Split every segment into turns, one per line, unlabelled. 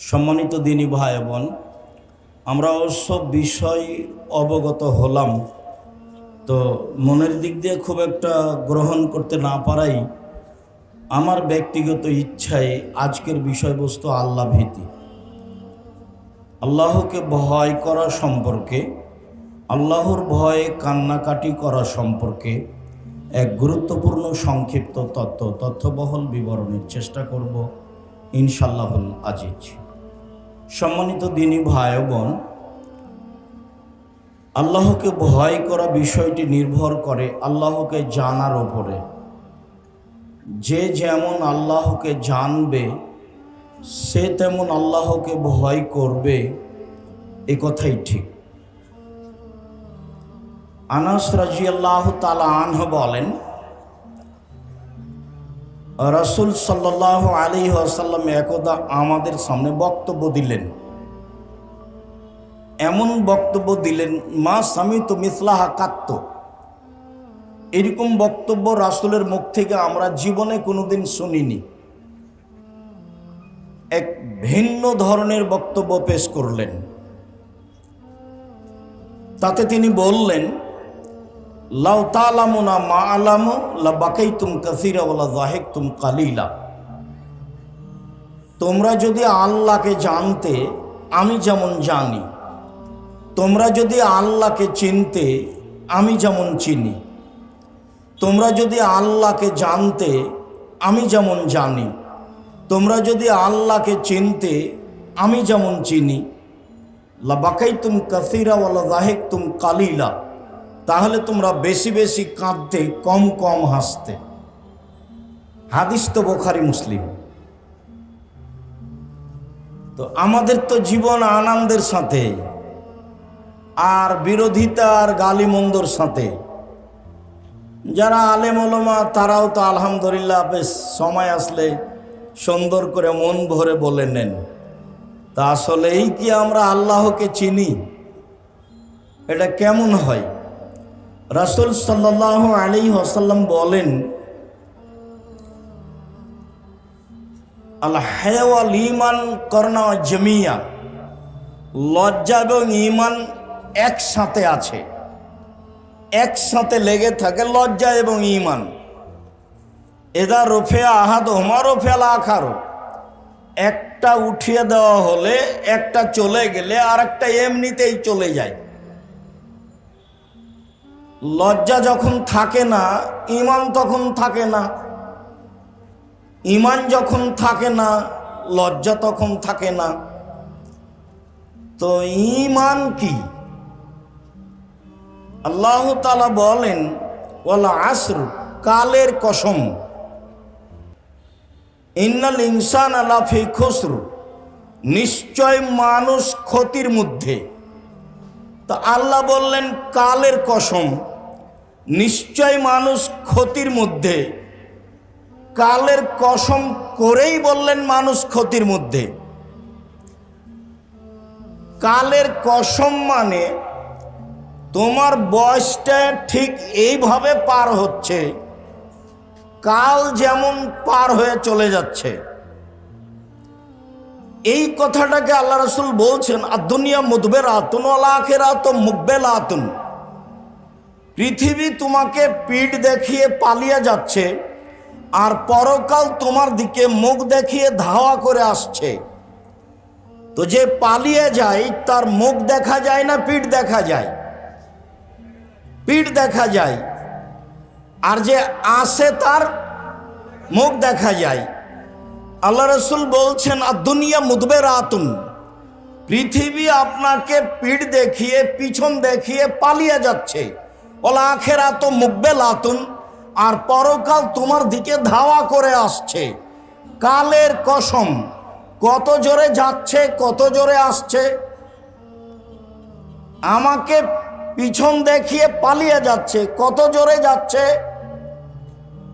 সম্মানিত দিনী ভাই বোন, আমরা অবশ্য বিষয় অবগত হলাম, তো মনের দিক দিয়ে খুব একটা গ্রহণ করতে না পারাই আমার ব্যক্তিগত ইচ্ছায় আজকের বিষয়বস্তু আল্লাহ ভীতি, আল্লাহকে ভয় করা সম্পর্কে, আল্লাহর ভয়ে কান্নাকাটি করা সম্পর্কে এক গুরুত্বপূর্ণ সংক্ষিপ্ত তথ্যবহল বিবরণের চেষ্টা করব ইনশাআল্লাহুল আজিজ। সম্মানিত দিনী ভাই বোন, আল্লাহকে ভয় করা বিষয়টি নির্ভর করে আল্লাহকে জানার ওপরে। যে যেমন আল্লাহকে জানবে সে তেমন আল্লাহকে ভয় করবে, এ কথাই ঠিক। আনাস রাদিয়াল্লাহু তাআলা আনহু বলেন, রাসূল সাল্লাল্লাহু আলাইহি ওয়াসাল্লাম একদা আমাদের সামনে বক্তব্য দিলেন। এমন বক্তব্য দিলেন, মা সামিতু মিসলাহা কাত্ত। এরকম বক্তব্য রাসূলের মুখ থেকে আমরা জীবনে কোনোদিন শুনিনি। এক ভিন্ন ধরনের বক্তব্য পেশ করলেন। তাতে তিনি বললেন, লাউ তা'লামুনা মা আলামু লা বাকাইতুম কাসীরা ওয়া লা যাহিকতুম কালিলা। তোমরা যদি আল্লাহকে জানতে আমি যেমন জানি, তোমরা যদি আল্লাহকে চিনতে আমি যেমন চিনি, তোমরা যদি আল্লাহকে জানতে আমি যেমন জানি, তোমরা যদি আল্লাহকে চিনতে আমি যেমন চিনি, লা বাকাইতুম কাসীরা ওয়া লা যাহিকতুম কালিলা, তাহলে তোমরা বেশি বেশি কাঁদতে, কম কম হাসতে। হাদিস তো বুখারী মুসলিম। তো আমাদের তো জীবন আনন্দের সাথে আর বিরোধিতা আর গালিমন্দর সাথে। যারা আলেম ওলামা তারাও তো আলহামদুলিল্লাহ বেশ সময় আসলে সুন্দর করে মন ভরে বলে নেন। তা আসলেই কি আমরা আল্লাহকে চিনি? এটা কেমন হয়? রাসূল সাল্লাল্লাহু আলাইহি ওয়াসাল্লাম বলেন, আল হায়া ওয়াল ঈমান করনা জামিয়া। লজ্জা এবং ঈমান একসাথে আছে, একসাথে লেগে থাকে লজ্জা এবং ঈমান। এদা রফিয়া আহাদুহুমা রফিয়াল আখার। একটা উঠিয়ে দেওয়া হলে একটা চলে গেলে আরেকটা এমনিতেই চলে যায়। লজ্জা যখন থাকে না, ঈমান তখন থাকে না। ঈমান যখন থাকে না, লজ্জা তখন থাকে না। তো ঈমান কি? আল্লাহ তাআলা বলেন, ওয়াল আসর, কালের কসম, ইন্নাল ইনসানা লাফি খুসর, নিশ্চয় মানুষ ক্ষতির মধ্যে। তো আল্লাহ বললেন কালের কসম, নিশ্চয় মানুষ ক্ষতির মধ্যে। কালের কসম করেই বললেন মানুষ ক্ষতির মধ্যে। কালের কসম মানে তোমার বয়সটা ঠিক এইভাবে পার হচ্ছে, কাল যেমন পার হয়ে চলে যাচ্ছে। এই কথাটাকে আল্লাহ রাসূল বলছেন, আদ-দুনিয়া মুদবিরাতুন ওয়াল আখিরাতু মুকবিলাতুন। পৃথিবী তোমাকে পিঠ দেখিয়ে পালিয়ে যাচ্ছে, আর পরকাল তোমার দিকে মুখ দেখিয়ে ধাওয়া করে আসছে। তো যে পালিয়ে যায় তার মুখ দেখা যায় না পিঠ দেখা যায়? পিঠ দেখা যায়। আর যে আসে তার মুখ দেখা যায়। আল্লাহ রাসূল বলছেন, আদ-দুনিয়া মুদবিরাতুন। পৃথিবী আপনাকে পিঠ দেখিয়ে, পিছন দেখিয়ে পালিয়ে যাচ্ছে। ওয়াল আখিরাতু মুকবিলাতুন, আর পরকাল তোমার দিকে ধাওয়া করে আসছে। কালের কসম, কত জোরে যাচ্ছে, কত জোরে আসছে। আমাকে পিছন দেখিয়ে পালিয়ে যাচ্ছে, কত জোরে যাচ্ছে।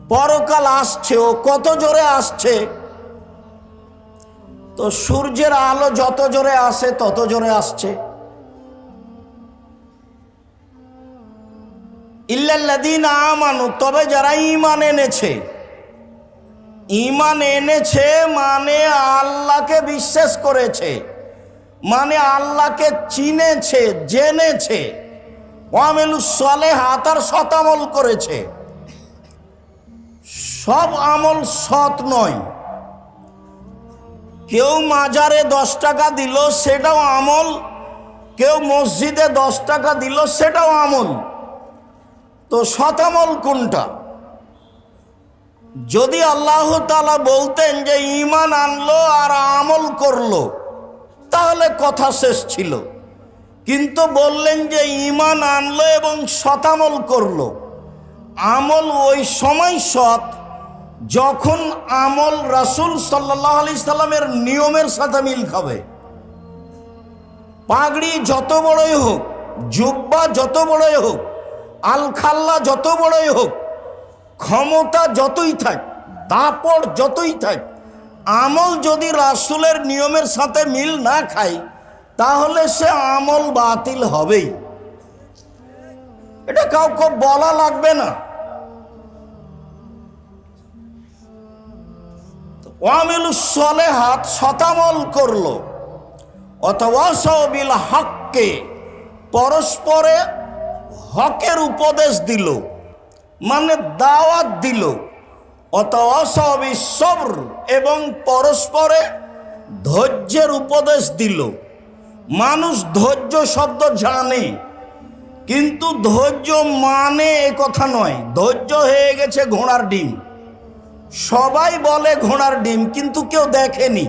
পরকাল আসছে, ও কত জোরে আসছে। তো সূর্যের আলো যত জোরে আসে তত জোরে আসছে। ইল্লাল্লাযীনা আমানু, তবে যারা ঈমান এনেছে। ঈমান এনেছে মানে আল্লাহকে বিশ্বাস করেছে, মানে আল্লাহকে চিনেছে, জেনেছে। ওয়ামিলুস সালেহাত, আর সৎ আমল করেছে। সব আমল সৎ নয়। কেউ মাজারে 10 টাকা দিল, সেটাও আমল। কেউ মসজিদে 10 টাকা দিল, সেটাও আমল। তো সৎ আমল কোনটা? যদি আল্লাহ তাআলা বলতেন যে ঈমান আনলো আর আমল করলো, তাহলে কথা শেষ ছিল। কিন্তু বললেন যে ঈমান আনলো এবং সৎ আমল করলো। আমল ওই সময় সৎ যখন আমল রাসূল সাল্লাল্লাহু আলাইহি সাল্লামের নিয়মের সাথে মিল খাবে। পাগড়ি যত বড়ই হোক, জুব্বা যত বড়ই হোক, আলখাল্লা যত বড়ই হোক, ক্ষমতা যতই থাক, দাপট যতই থাক, আমল যদি রাসূলের নিয়মের সাথে মিল না খায়, তাহলে সে আমল বাতিল হবেই। এটা কাউকে বলা লাগবে না। ওয়ামিলুস সালেহাত, শতামল করলো। ওয়াতাওয়াসাউ বিল হককে, পরস্পরে হকের উপদেশ দিল, মানে দাওয়াত দিল। ওয়াতাওয়াসাউ বিস সবর, এবং পরস্পরে ধৈর্যের উপদেশ দিল। মানুষ ধৈর্য শব্দ জানে, কিন্তু ধৈর্য মানে এ কথা নয়। ধৈর্য হয়ে গেছে ঘোড়ার ডিম। সবাই বলে ঘোড়ার ডিম, কিন্তু কেউ দেখেনি।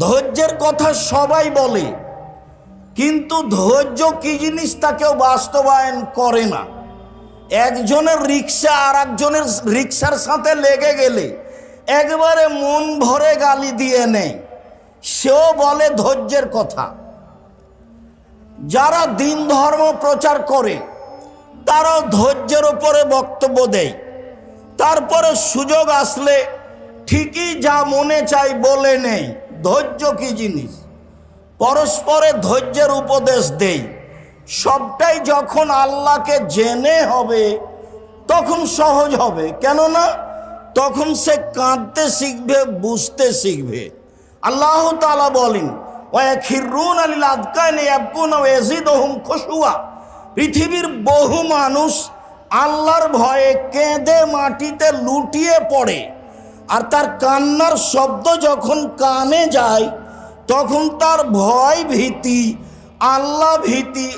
ধৈর্যের কথা সবাই বলে, কিন্তু ধৈর্য কি জিনিস তা কেউ বাস্তবায়ন করে না। একজনের রিক্সা আর একজনের রিক্সার সাথে লেগে গেলে একবারে মন ভরে গালি দিয়ে নেয়, সেও বলে ধৈর্যের কথা। যারা দিন ধর্ম প্রচার করে তারাও ধৈর্যের উপরে বক্তব্য দেয়। তারপরে সুযোগ আসলে ঠিকই যা মনে চাই বলে নেই। ধৈর্য কি জিনিস? পরস্পরে ধৈর্যের উপদেশ দেই। সবটাই যখন আল্লাহকে জেনে হবে তখন সহজ হবে। কেননা তখন সে কাঁদতে শিখবে, বুঝতে শিখবে। আল্লাহ তাআলা বলেন, ওয়াখিরুনা লিল আযকানি ইয়াবকুনা ওয়া ইয়াজিদুহুম খুশুয়া। পৃথিবীর বহু মানুষ আল্লাহর ভয়ে কেঁদে মাটিতে লুটিয়ে পড়ে, আর তার কান্নার শব্দ যখন কানে যায় তখন তার ভয় ভীতি, আল্লাহ ভীতি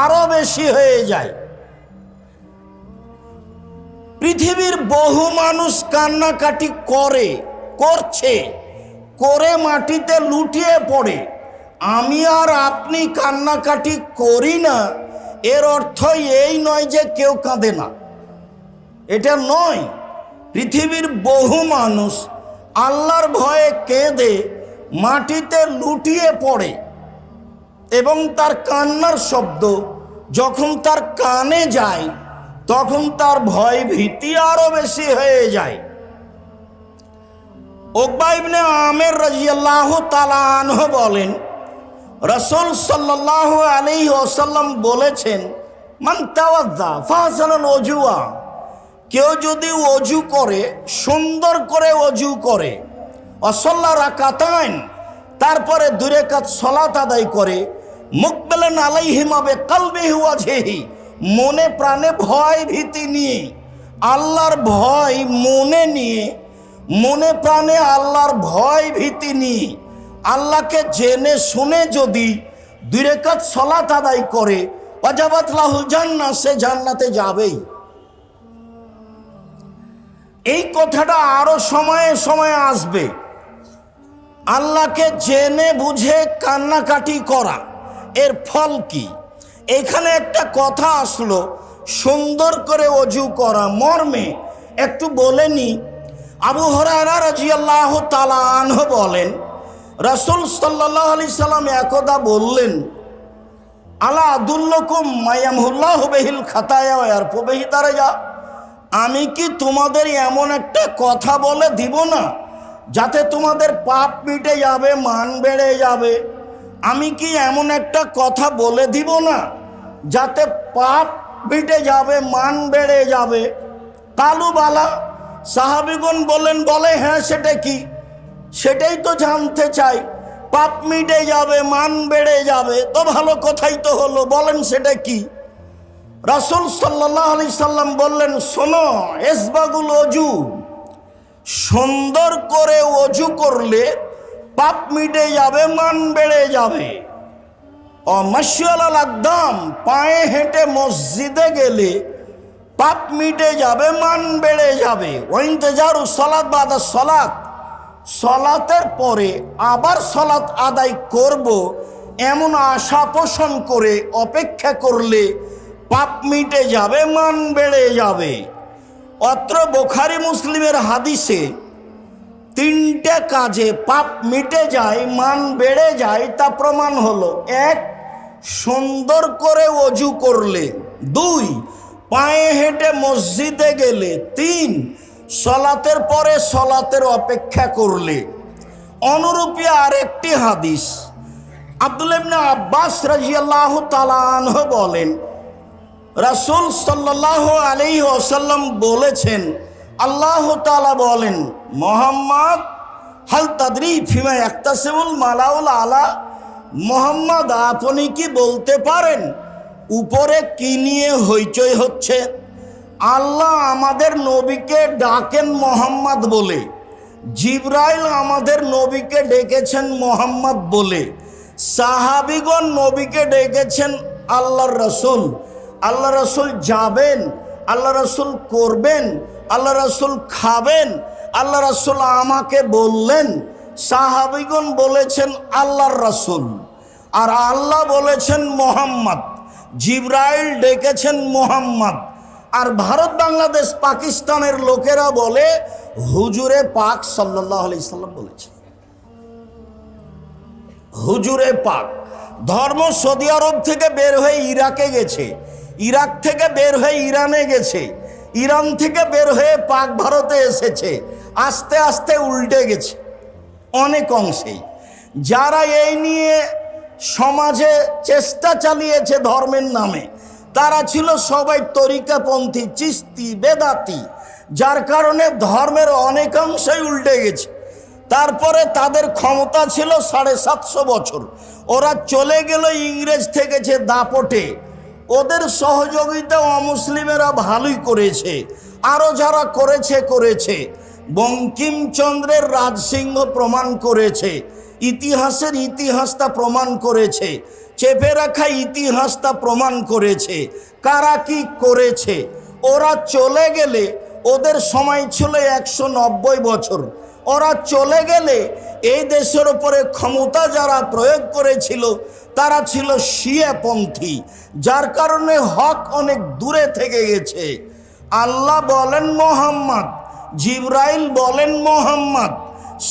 আরো বেশি হয়ে যায়। পৃথিবীর বহু মানুষ কান্নাকাটি করছে, করে মাটিতে লুটিয়ে পড়ে। আমি আর আপনি কান্নাকাটি করি না, এর অর্থ এই নয় যে কেউ কাঁদে না, এটা নয়। পৃথিবীর বহু মানুষ আল্লাহর ভয়ে কেঁদে মাটিতে লুটিয়ে পড়ে, এবং তার কান্নার শব্দ যখন তার কানে যায় তখন তার ভয় ভীতি আরো বেশি হয়ে যায়। উকবা ইবনে আমের রাদিয়াল্লাহু তাআলা আনহু বলেন, রাসূল সাল্লাল্লাহু আলাইহি ওয়াসাল্লাম বলেছেন, মান তাওয়াজ্জা ফাহসানাল ওযুয়া। কেউ যদি ওযু করে, সুন্দর করে ওযু করে, ওয়াসাল্লা রাকাতাইন, তারপরে 2 রাকাত সালাত আদায় করে, মুকবিলান আলাইহিমা বিকলবিহি ওয়া ওয়াজহিহি, মনে প্রাণে ভয় ভীতি নিয়ে, আল্লাহর ভয় মনে নিয়ে, মনে প্রাণে আল্লাহর ভয় ভীতি নিয়ে, আল্লাহকে জেনে শুনে যদি 2 রাকাত সালাত আদায় করে, ওয়াজাবাত লাহুল জান্নাহ, সে জান্নাতে যাবেই। এই কথাটা আরো সময়ে সময়ে আসবে। আল্লাহকে জেনে বুঝে কান্নাকাটি করা, এর ফল কি? এখানে একটা কথা আসলো, সুন্দর করে ওযু করা মর্মে একটু বলে নি। আবু হুরায়রা রাদিয়াল্লাহু তাআলা আনহু বলেন, রাসূল সাল্লাল্লাহু আলাইহি সাল্লাম একদা বললেন, আলা আদুল্লুকুম মায়ামহুল্লাহু বিহিল খাতায়া ওয়া ইয়ারফু বিহি দারাজা। আমি কি তোমাদের এমন একটা কথা বলে দিব না যাতে তোমাদের পাপ মিটে যাবে, মান বেড়ে যাবে? আমি কি এমন একটা কথা বলে দিব না যাতে পাপ মিটে যাবে, মান বেড়ে যাবে? কালু বালা, সাহাবীগণ বললেন, বলে হ্যাঁ সেটা কি? সেটাই তো জানতে চাই। পাপ মিটে যাবে, মান বেড়ে যাবে, তো ভালো কথাই তো হলো, বলেন সেটা কি? রাসূল সাল্লাল্লাহু আলাইহি সাল্লাম বললেন, শোনো, ইসবাগুল ওযু, সুন্দর করে ওযু করলে পাপ মিটে যাবে, মান বেড়ে যাবে। ও মাশিয়াল আকদাম, পায়ে হেঁটে মসজিদে গেলে পাপ মিটে যাবে, মান বেড়ে যাবে। ওয়াইনতেজারু সালাত বাদা সালাত, সালাতের পরে আবার সালাত আদায় করব এমন আশা পোষণ করে অপেক্ষা করলে পাপ মিটে যাবে, মান বেড়ে যাবে। অত্র বুখারী মুসলিমের হাদিসে তিনটে কাজে পাপ মিটে যায়, মান বেড়ে যায়, তা প্রমাণ হলো: এক, সুন্দর করে ওযু করলে; দুই, পায়ে হেঁটে মসজিদে গেলে; তিন, সালাতের পরে সালাতের অপেক্ষা করলে। অনুরূপী আরেকটি হাদিস, আব্দুল্লাহ ইবনে আব্বাস রাদিয়াল্লাহু তাআলা আনহু বলেন, রাসূল সাল্লাল্লাহু আলাইহি ওয়াসাল্লাম বলেছেন, আল্লাহ তাআলা বলেন, মুহাম্মদ হাল তাদরি ফিমা ইয়াক্তাসিবুল মালাউল আলা, মুহাম্মদ আপনি কি বলতে পারেন উপরে কি নিয়ে হইচই হচ্ছে? আল্লাহ আমাদের নবীকে ডাকেন মুহাম্মদ বলে, জিবরাইল আমাদের নবীকে ডেকেছেন মুহাম্মদ বলে, সাহাবীগণ নবীকে ডেকেছেন আল্লাহর রাসূল। আল্লাহ রাসূল যাবেন, আল্লাহ রাসূল করবেন, আল্লাহ রাসূল খাবেন, আল্লাহ রাসূল আমাকে বললেন। সাহাবীগণ বলেছেন আল্লাহর রাসূল, আর আল্লাহ বলেছেন মুহাম্মদ, জিবরাইল ডেকেছেন মুহাম্মদ। আর ভারত, বাংলাদেশ, পাকিস্তানের লোকেরা বলে হুজুরে পাক সাল্লাল্লাহু আলাইহি সাল্লাম বলেছে। হুজুরে পাক ধর্ম সৌদি আরব থেকে বের হয়ে ইরাকে গেছে, ইরাক থেকে বের হয়ে ইরানে গেছে, ইরান থেকে বের হয়ে পাক ভারতে এসেছে, আস্তে আস্তে উল্টে গেছে অনেক অংশেই। যারা এই নিয়ে সমাজে চেষ্টা চালিয়েছে ধর্মের নামে, তারা ছিল সবাই তরিকাপন্থী, চিস্তি, বেদাতি, যার কারণে ধর্মের অনেকাংশই উল্টে গেছে। তারপরে তাদের ক্ষমতা ছিল 750 বছর, ওরা চলে গেল ইংরেজ থেকেছে দাপটে, ওদের সহযোগিতা অমুসলিমেরা ভালোই করেছে, আরও যারা করেছে। বঙ্কিমচন্দ্রের রাজসিংহ প্রমাণ করেছে, ইতিহাসটা প্রমাণ করেছে, চেপে রাখা ইতিহাসটা প্রমাণ করেছে কারা কি করেছে। ওরা চলে গেলে, ওদের সময় ছিল 190 বছর, ওরা চলে গেলে এই দেশের উপরে ক্ষমতা যারা প্রয়োগ করেছিল তারা ছিল শিয়াপন্থী, যার কারণে হক অনেক দূরে থেকে গেছে। আল্লাহ বলেন মুহাম্মদ, জিবরাইল বলেন মুহাম্মদ,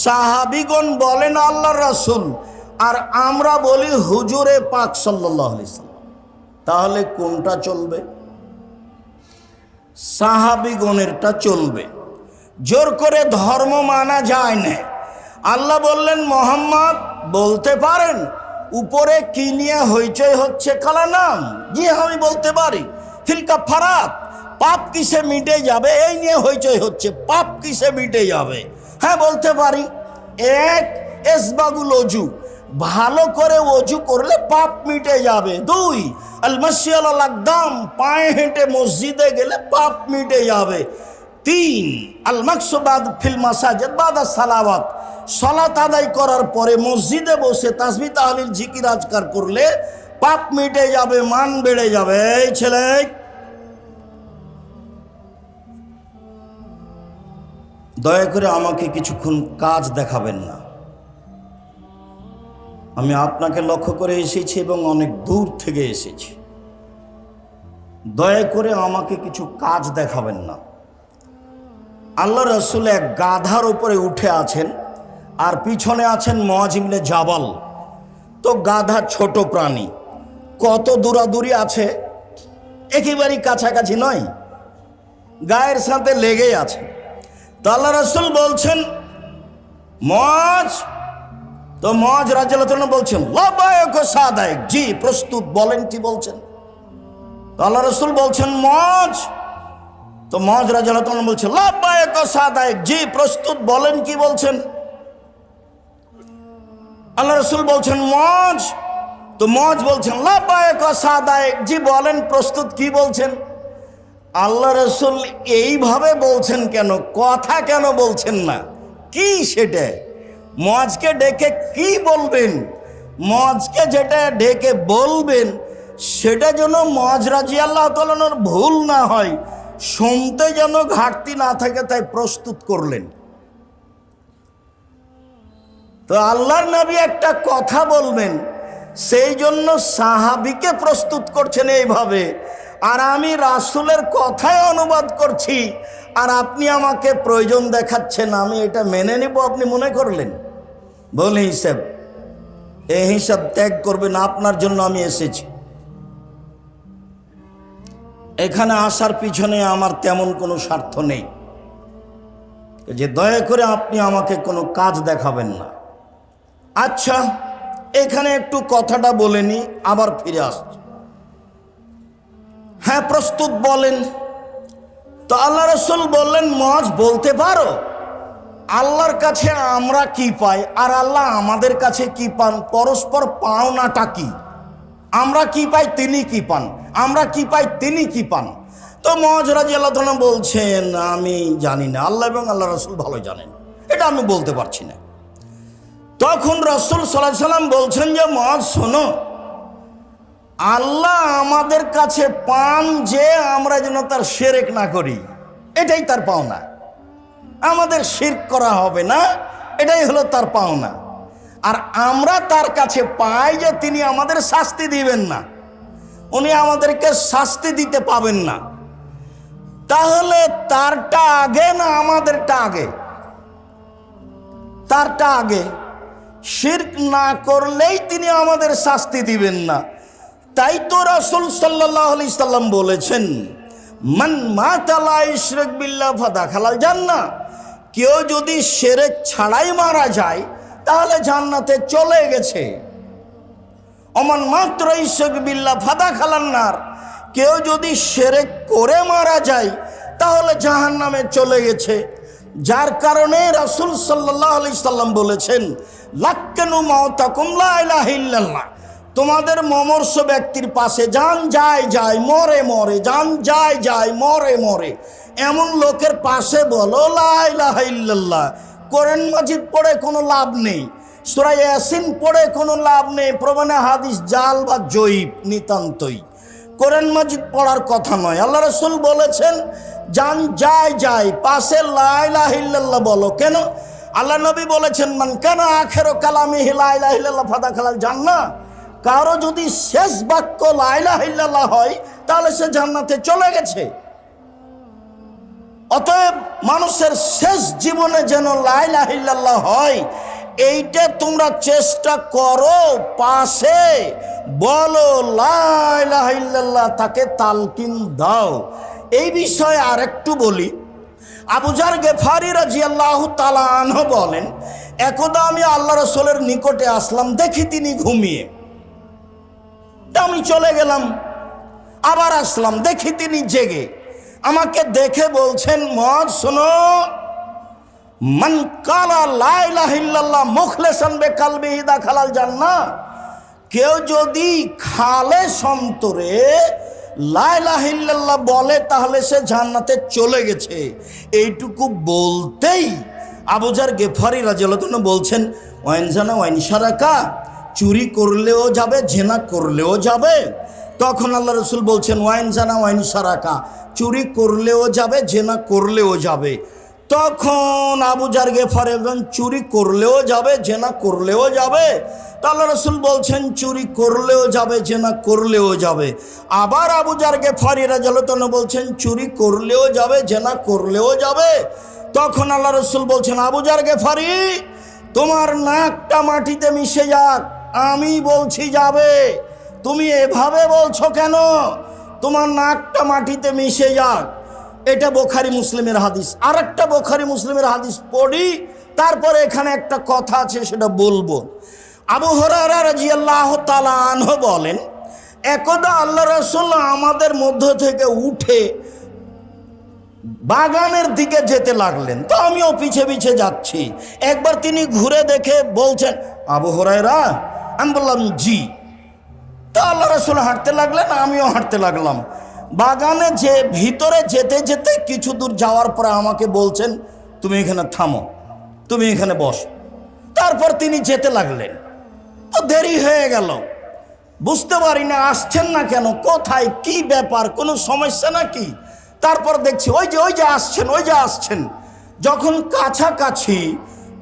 সাহাবীগণ বলেন আল্লাহর রাসূল, আর আমরা বলি হুজুরে পাক সাল্লাল্লাহু আলাইহি সাল্লাম। তাহলে কোনটা চলবে? সাহাবীগণেরটা চলবে। জোর করে ধর্ম মানা যায় না। আল্লাহ বললেন, মুহাম্মদ বলতে পারেন উপরে কি নিয়ে হইচই হচ্ছে? কালা নাম। জি আমি বলতে পারি। ফিলকা ফারাত, পাপ কিসে মিটে যাবে এই নিয়ে হইচই হচ্ছে, পাপ কিসে মিটে যাবে? হ্যাঁ বলতে পারি। এক, ইসবাগুল ওযু, ভালো করে ওযু করলে পাপ মিটে যাবে। দুই, আল মাশিয়াল আল আকদাম, পায়ে হেঁটে মসজিদে গেলে পাপ মিটে যাবে। তিন, আল মাকসুবাদ ফিল মাসাজিদ বাদা সালাওয়াত, সালাত আদায় করার পরে মসজিদে বসে তাসবিহ তাহলিল জিকির আজকার করলে পাপ মিটে যাবে, মান বেড়ে যাবে। এই ছেলে, দয়া করে আমাকে কিছুক্ষণ কাজ দেখাবেন না। আমি আপনাকে লক্ষ্য করে এসেছি এবং অনেক দূর থেকে এসেছি। দয়া করে আমাকে কিছু কাজ দেখাবেন না। আল্লাহ রাসূল এক গাধার উপরে উঠে আছেন, আর পিছনে আছেন মুআয ইবনে জাবাল। তো গাধা ছোট প্রাণী, কত দূরাদূরি আছে, একেবারেই কাছাকাছি নয়, গায়ের সাথে লেগেই আছে। তো আল্লাহ রাসূল বলছেন মুআয, তো মুআয রাদিয়াল্লাহু তাআলা বলছেন লাবায়ক সাদায়ক, জি প্রস্তুত, বলেন কি বলছেন। তো আল্লাহ রাসূল বলছেন মুআয তো মুআয রাদিয়াল্লাহু তাআলা বলছে লাব্বাইক ওয়া সাদাইক, জি প্রস্তুত, বলেন কি বলছেন। আল্লাহ রাসূল বলছেন মুআয, তো মুআয বলছেন লাব্বাইক ওয়া সাদাইক, জি বলেন প্রস্তুত, কি বলছেন। আল্লাহ রাসূল এইভাবে বলছেন কেন, কথা কেন বলছেন না, কি সেটা? মুআযকে ডেকে কি বলবেন, মুআযকে যেটা ডেকে বলবেন সেটা যেন মুআয রাদিয়াল্লাহু তাআলার ভুল না হয়, শুনতে যেন ঘাটতি না থাকে, তাই প্রস্তুত করলেন। তো আল্লাহর নবী একটা কথা বলবেন, সেই জন্য সাহাবীকে প্রস্তুত করছেন এইভাবে, আর আমি রাসূলের কথাই অনুবাদ করছি, আর আপনি আমাকে প্রয়োজন দেখাচ্ছেন, আমি এটা মেনে নিব আপনি মনে করলেন। বলে হিসাব, এই হিসাব ত্যাগ করবেন, আপনার জন্য আমি এসেছি। এখানে আসার পিছনে আমার তেমন কোনো স্বার্থ নেই যে দয়া করে আপনি আমাকে কোনো কাজ দেখাবেন না। আচ্ছা, এখানে একটু কথাটা বলে নি, আবার ফিরে আসছি। হ্যাঁ প্রস্তুত, বলেন। তো আল্লাহ রাসূল বললেন মুআয বলতে পারো আল্লাহর কাছে আমরা কি পাই আর আল্লাহ আমাদের কাছে কি পান, পরস্পর পাওনাটা কি? আমরা কি পাই তিনি কি পান, আমরা কি পাই তিনি কি পান। তো মুআয রাদিয়াল্লাহু তাআলা বলছেন আমি জানি না, আল্লাহ এবং আল্লাহ রাসূল ভালো জানেন, এটা আমি বলতে পারছি না। তখন রাসূল সাল্লাল্লাহু আলাইহি সাল্লাম বলছেন যে মুআয শোনো, আল্লাহ আমাদের কাছে পান যে আমরা যেন তার শিরক না করি, এটাই তার পাওনা। আমাদের শিরক করা হবে না, এটাই হলো তার পাওনা। আর আমরা তার কাছে পাই যে তিনি আমাদের শাস্তি দিবেন না, উনি আমাদেরকে শাস্তি দিতে পাবেন না। তাহলে তারটা আগে না আমাদেরটা আগে? তারটা আগে। শিরক না করলেই তিনি আমাদের শাস্তি দিবেন না। তাই তো রাসূল সাল্লাল্লাহু আলাইহি সাল্লাম বলেছেন মান মাতা লা ইশরিক বিল্লাহ ফাদাখালাল জান্নাহ, কেউ যদি শিরক ছাড়াই মারা যায় তাহলে জান্নাতে চলে গেছে। ওমান মাত্র ইশরিক বিল্লাহ ফাদাখালান নার, কেউ যদি শিরক করে মারা যায় তাহলে জাহান্নামে চলে গেছে। যার কারণে রাসূল সাল্লাল্লাহু আলাইহি সাল্লাম বলেছেন লাক্কানু মাউতাকুম লা ইলাহা ইল্লাল্লাহ, তোমাদের মমর্ষ ব্যক্তির পাশে যান যায় যায় মরে মরে, যান যায় যায় মরে মরে, এমন লোকের পাশে বলো লা ইলাহা ইল্লাল্লাহ। কোরআন মাজিদ পড়ে কোনো লাভ নেই, সূরা ইয়াসিন পড়ে কোনো লাভ নেই, প্রমাণে হাদিস জাল বা জয়ীফ নিতান্তই। কোরআন মাজিদ পড়ার কথা নয়। আল্লাহ রাসূল বলেছেন যান যায় যায় পাশে লা ইলাহা ইল্লাল্লাহ বলো। কেন? আল্লাহ নবী বলেছেন মান কানা আখিরু কালামিহি লা ইলাহা ইল্লাল্লাহ ফাদাখালাল জান্নাহ, কারো যদি শেষ বাক্য লা ইলাহা ইল্লাল্লাহ হয় তাহলে সে জান্নাতে চলে গেছে। অতএব মানুষের শেষ জীবনে যেন লা ইলাহা ইল্লাল্লাহ হয়, এইটা তোমরা চেষ্টা করো, পাশে বলো লা ইলাহা ইল্লাল্লাহ, তাকে তালকিন দাও। এই বিষয়ে আরেকটু বলি। আবু যার গেফারি রাদিয়াল্লাহু তাআলা আনহু বলেন একদা আমি আল্লাহ রাসূলের নিকটে আসলাম, দেখি তিনি ঘুমিয়ে, আমি চলে গেলাম, আবার আসলাম, দেখি তিনি জেগে। আমাকে দেখে বলছেন মুআয শোনো, মান কালা লা ইলাহা ইল্লাল্লাহ মুখলিসান বিকালবিহি দাখালাল জান্নাহ, কেউ যদি খালেস অন্তরে লা ইলাহা ইল্লাল্লাহ বলে তাহলে সে জান্নাতে চলে গেছে। এইটুকু বলতেই আবু যার গেফারি রাদিয়াল্লাহু তাআলা বলছেন ওয়াইন জানা ওয়াইন শারাকা, চুরি করলেও যাবে, জেনা করলেও যাবে। তখন আল্লাহ রাসূল বলছেন ওয়াইন জানা ওয়াইন শারাকা, চুরি করলেও যাবে, জেনা করলেও যাবে। তখন আবু যার গেফারি বলেন চুরি করলেও যাবে, জেনা করলেও যাবে। তো আল্লাহ রাসূল বলছেন চুরি করলেও যাবে, জেনা করলেও যাবে। আবার আবু যার গেফারি রাদিয়াল্লাহু তাআলা বলছেন চুরি করলেও যাবে, জেনা করলেও যাবে। তখন আল্লাহ রাসূল বলছেন আবু যার গেফারি তোমার নাকটা মাটিতে মিশে যাক, আমি বলছি যাবে, তুমি এভাবে বলছো কেন? তোমার নাকটা মাটিতে মিশে যাক। এটা বুখারী মুসলিমের হাদিস। আরেকটা বুখারী মুসলিমের হাদিস পড়ি, তারপরে এখানে একটা কথা আছে সেটা বলবো। আবু হুরায়রা রাদিয়াল্লাহু তাআলা আনহু বলেন একদা আল্লাহ রাসূল আমাদের মধ্য থেকে উঠে বাগানের দিকে যেতে লাগলেন। তো আমিও পিছে পিছে যাচ্ছি। একবার তিনি ঘুরে দেখে বলছেন, আবু হুরায়রা। আমি বললাম জি। তো আল্লাহ রাসূল হাঁটতে লাগলেন, আমিও হাঁটতে লাগলাম। বাগানে যে ভিতরে যেতে যেতে কিছু দূর যাওয়ার পরে আমাকে বলছেন, তুমি এখানে থামো, তুমি এখানে বস। তারপর তিনি যেতে লাগলেন। তো দেরি হয়ে গেল, বুঝতে পারি না আসছেন না কেন, কোথায়, কি ব্যাপার, কোনো সমস্যা নাকি। তারপর দেখছি ওই যে আসছেন, ওই যে আসছেন। যখন কাছাকাছি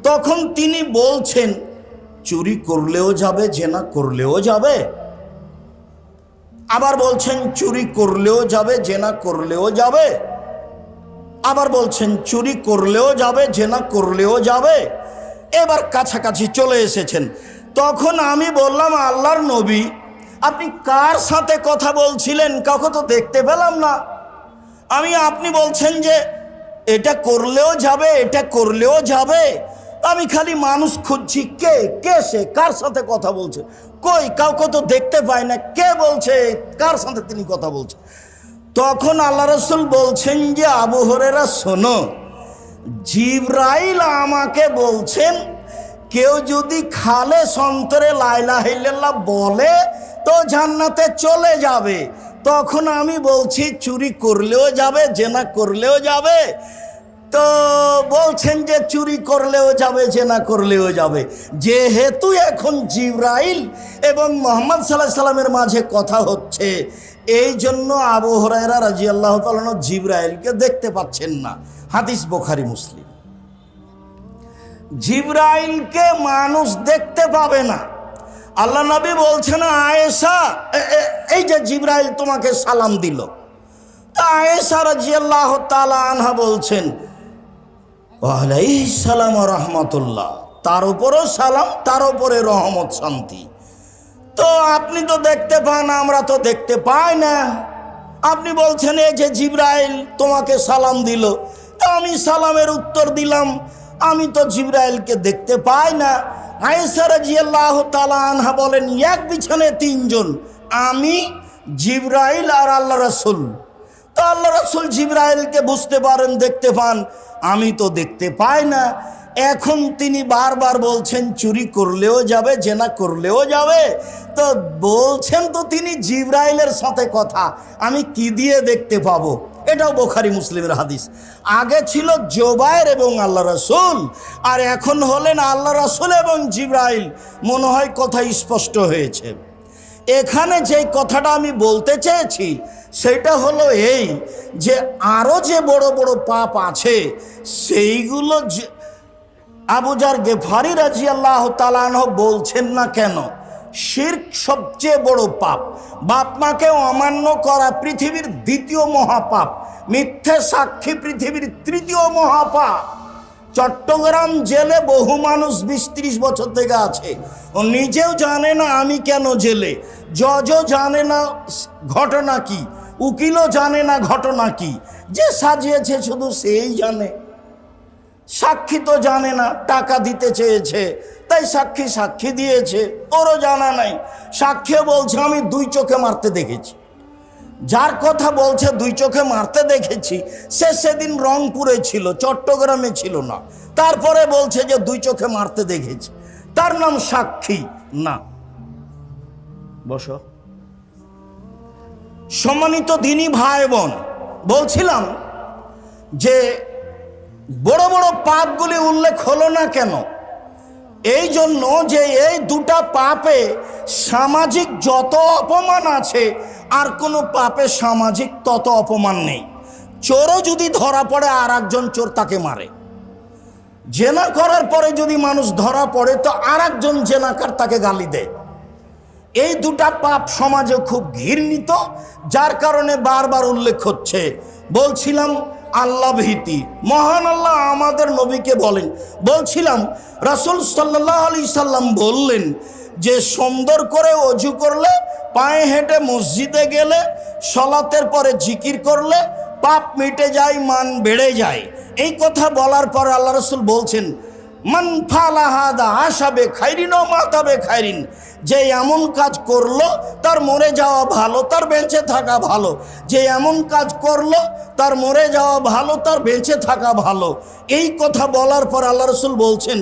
তখন তিনি বলছেন, চুরি করলেও যাবে, জেনা করলেও যাবে। আবার বলছেন চুরি করলেও যাবে, জেনা করলেও যাবে। আবার বলছেন চুরি করলেও যাবে, জেনা করলেও যাবে। এবার কাছাকাছি চলে এসেছেন। তখন আমি বললাম, আল্লাহর নবী, আপনি কার সাথে কথা বলছিলেন? কাউকে তো দেখতে পেলাম না। আপনি বলছেন যে এটা করলেও যাবে, এটা করলেও যাবে। আমি খালি মানুষ খুঁজছি, কে সে, কার সাথে কথা বলছে। কই, কাউকে তো দেখতে পাই না, কে বলছে, কার সাথে তিনি কথা বলছেন। তখন আল্লাহ রাসূল বলছেন যে, আবু হুরায়রা শোনো, জিবরাইল আমাকে বলছেন কেউ যদি খালে অন্তরে লা ইলাহা ইল্লাল্লাহ বলে তো জান্নাতে চলে যাবে। তখন আমি বলছি চুরি করলেও যাবে, জেনা করলেও যাবে। তো বলছেন যে চুরি করলেও যাবে, জেনা করলেও যাবে। যেহেতু এখন জিবরাইল এবং মুহাম্মদ সাল্লাল্লাহু আলাইহি সাল্লামের মাঝে কথা হচ্ছে, এই জন্য আবু হুরায়রা রাদিয়াল্লাহু তাআলা আনহু জিবরাইলকে দেখতে পাচ্ছেন না। হাদিস বুখারী মুসলিম। জিবরাইলকে মানুষ দেখতে পাবে না। আল্লাহ নবী বলছেন, আয়েশা, এই যে জিবরাইল তোমাকে সালাম দিল। আয়েশা রাদিয়াল্লাহু তাআলা আনহা বলছেন, ওয়ালাইহিস সালাম ওয়া রাহমাতুল্লাহ, তার উপরও সালাম, তার উপরে রহমত, শান্তি। তো আপনি তো দেখতে পান, আমরা তো দেখতে পাই না। আপনি বলছেন এই যে জিবরাইল তোমাকে সালাম দিল। তো আমি সালামের উত্তর দিলাম, আমি তো জিবরাইলকে দেখতে পাই না। আয়েশা রাদিয়াল্লাহু তাআলা আনহা বলেন, এক বিছানে তিনজন, আমি, জিবরাইল আর আল্লাহ রাসূল। তো আল্লাহ রাসূল জিবরাইলকে বুঝতে পারেন, দেখতে পান, আমি তো দেখতে পাই না। এখন তিনি বারবার বলছেন চুরি করলেও যাবে, জেনা করলেও যাবে। তো বলছেন তো তিনি জিবরাইলের সাথে কথা, আমি কি দিয়ে দেখতে পাবো? এটাও বুখারী মুসলিমের হাদিস। আগে ছিল জুবায়ের এবং আল্লাহ রাসূল, আর এখন হলেন আল্লাহ রাসূল এবং জিবরাইল। মনে হয় কথা স্পষ্ট হয়েছে। এখানে যে কথাটা আমি বলতে চেয়েছি সেটা হলো এই যে আরও যে বড় বড় পাপ আছে সেইগুলো আবু যার গেফারি রাদিয়াল্লাহু তাআলা আনহু বলছেন না কেন? শিরক সবচেয়ে বড় পাপ। বাপ মাকে অমান্য করা পৃথিবীর দ্বিতীয় মহাপাপ। মিথ্যে সাক্ষী পৃথিবীর তৃতীয় মহাপাপ। চট্টগ্রাম জেলে বহু মানুষ 20-30 বছর থেকে আছে, ও নিজেও জানে না আমি কেন জেলে। জজও জানে না ঘটনা কি, উকিলও জানে না ঘটনা কি। যে সাজিয়েছে শুধু সেই জানে। সাক্ষী তো জানে না, টাকা দিতে চেয়েছে তাই সাক্ষী দিয়েছে, ওরও জানা নাই। সাক্ষী বলছে আমি 2 চোখে মারতে দেখেছি। যার কথা বলছে 2 চোখে মারতে দেখেছি, সে সেদিন রংপুরে ছিল, চট্টগ্রামে ছিল না। তারপরে বলছে যে 2 চোখে মারতে দেখেছি, তার নাম সাক্ষী না। বসো। সম্মানিত দিনী ভাই বোন, বলছিলাম যে বড় বড় পাপগুলি উল্লেখ হলো না কেন? এই জন্য যে এই 2টা পাপে সামাজিক যত অপমান আছে আর কোনো পাপে সামাজিক তত অপমান নেই। চোরও যদি ধরা পড়ে আর একজন চোর তাকে মারে। জেনা করার পরে যদি মানুষ ধরা পড়ে তো আর একজন জেনাকার তাকে গালি দেয়। এই 2টা পাপ সমাজে খুব ঘৃণিত, যার কারণে বারবার উল্লেখ হচ্ছে। বলছিলাম আল্লাহ ভীতি। মহান আল্লাহ আমাদের নবীকে বলেন, বলছিলাম রাসূল সাল্লাল্লাহু আলাইহি সাল্লাম বললেন যে সুন্দর করে ওযু করলে, পায়ে হেঁটে মসজিদে গেলে, সালাতের পরে জিকির করলে পাপ মিটে যায়, মান বেড়ে যায়। এই কথা বলার পর আল্লাহ রাসূল বলছেন, মান ফালা হাদা আশাবে খাইরিন ও মাতাবে খাইরিন, যে এমন কাজ করলো তার মরে যাওয়া ভালো, তার বেঁচে থাকা ভালো। যে এমন কাজ করলো তার মরে যাওয়া ভালো, তার বেঁচে থাকা ভালো। এই কথা বলার পর আল্লাহ রসুল বলছেন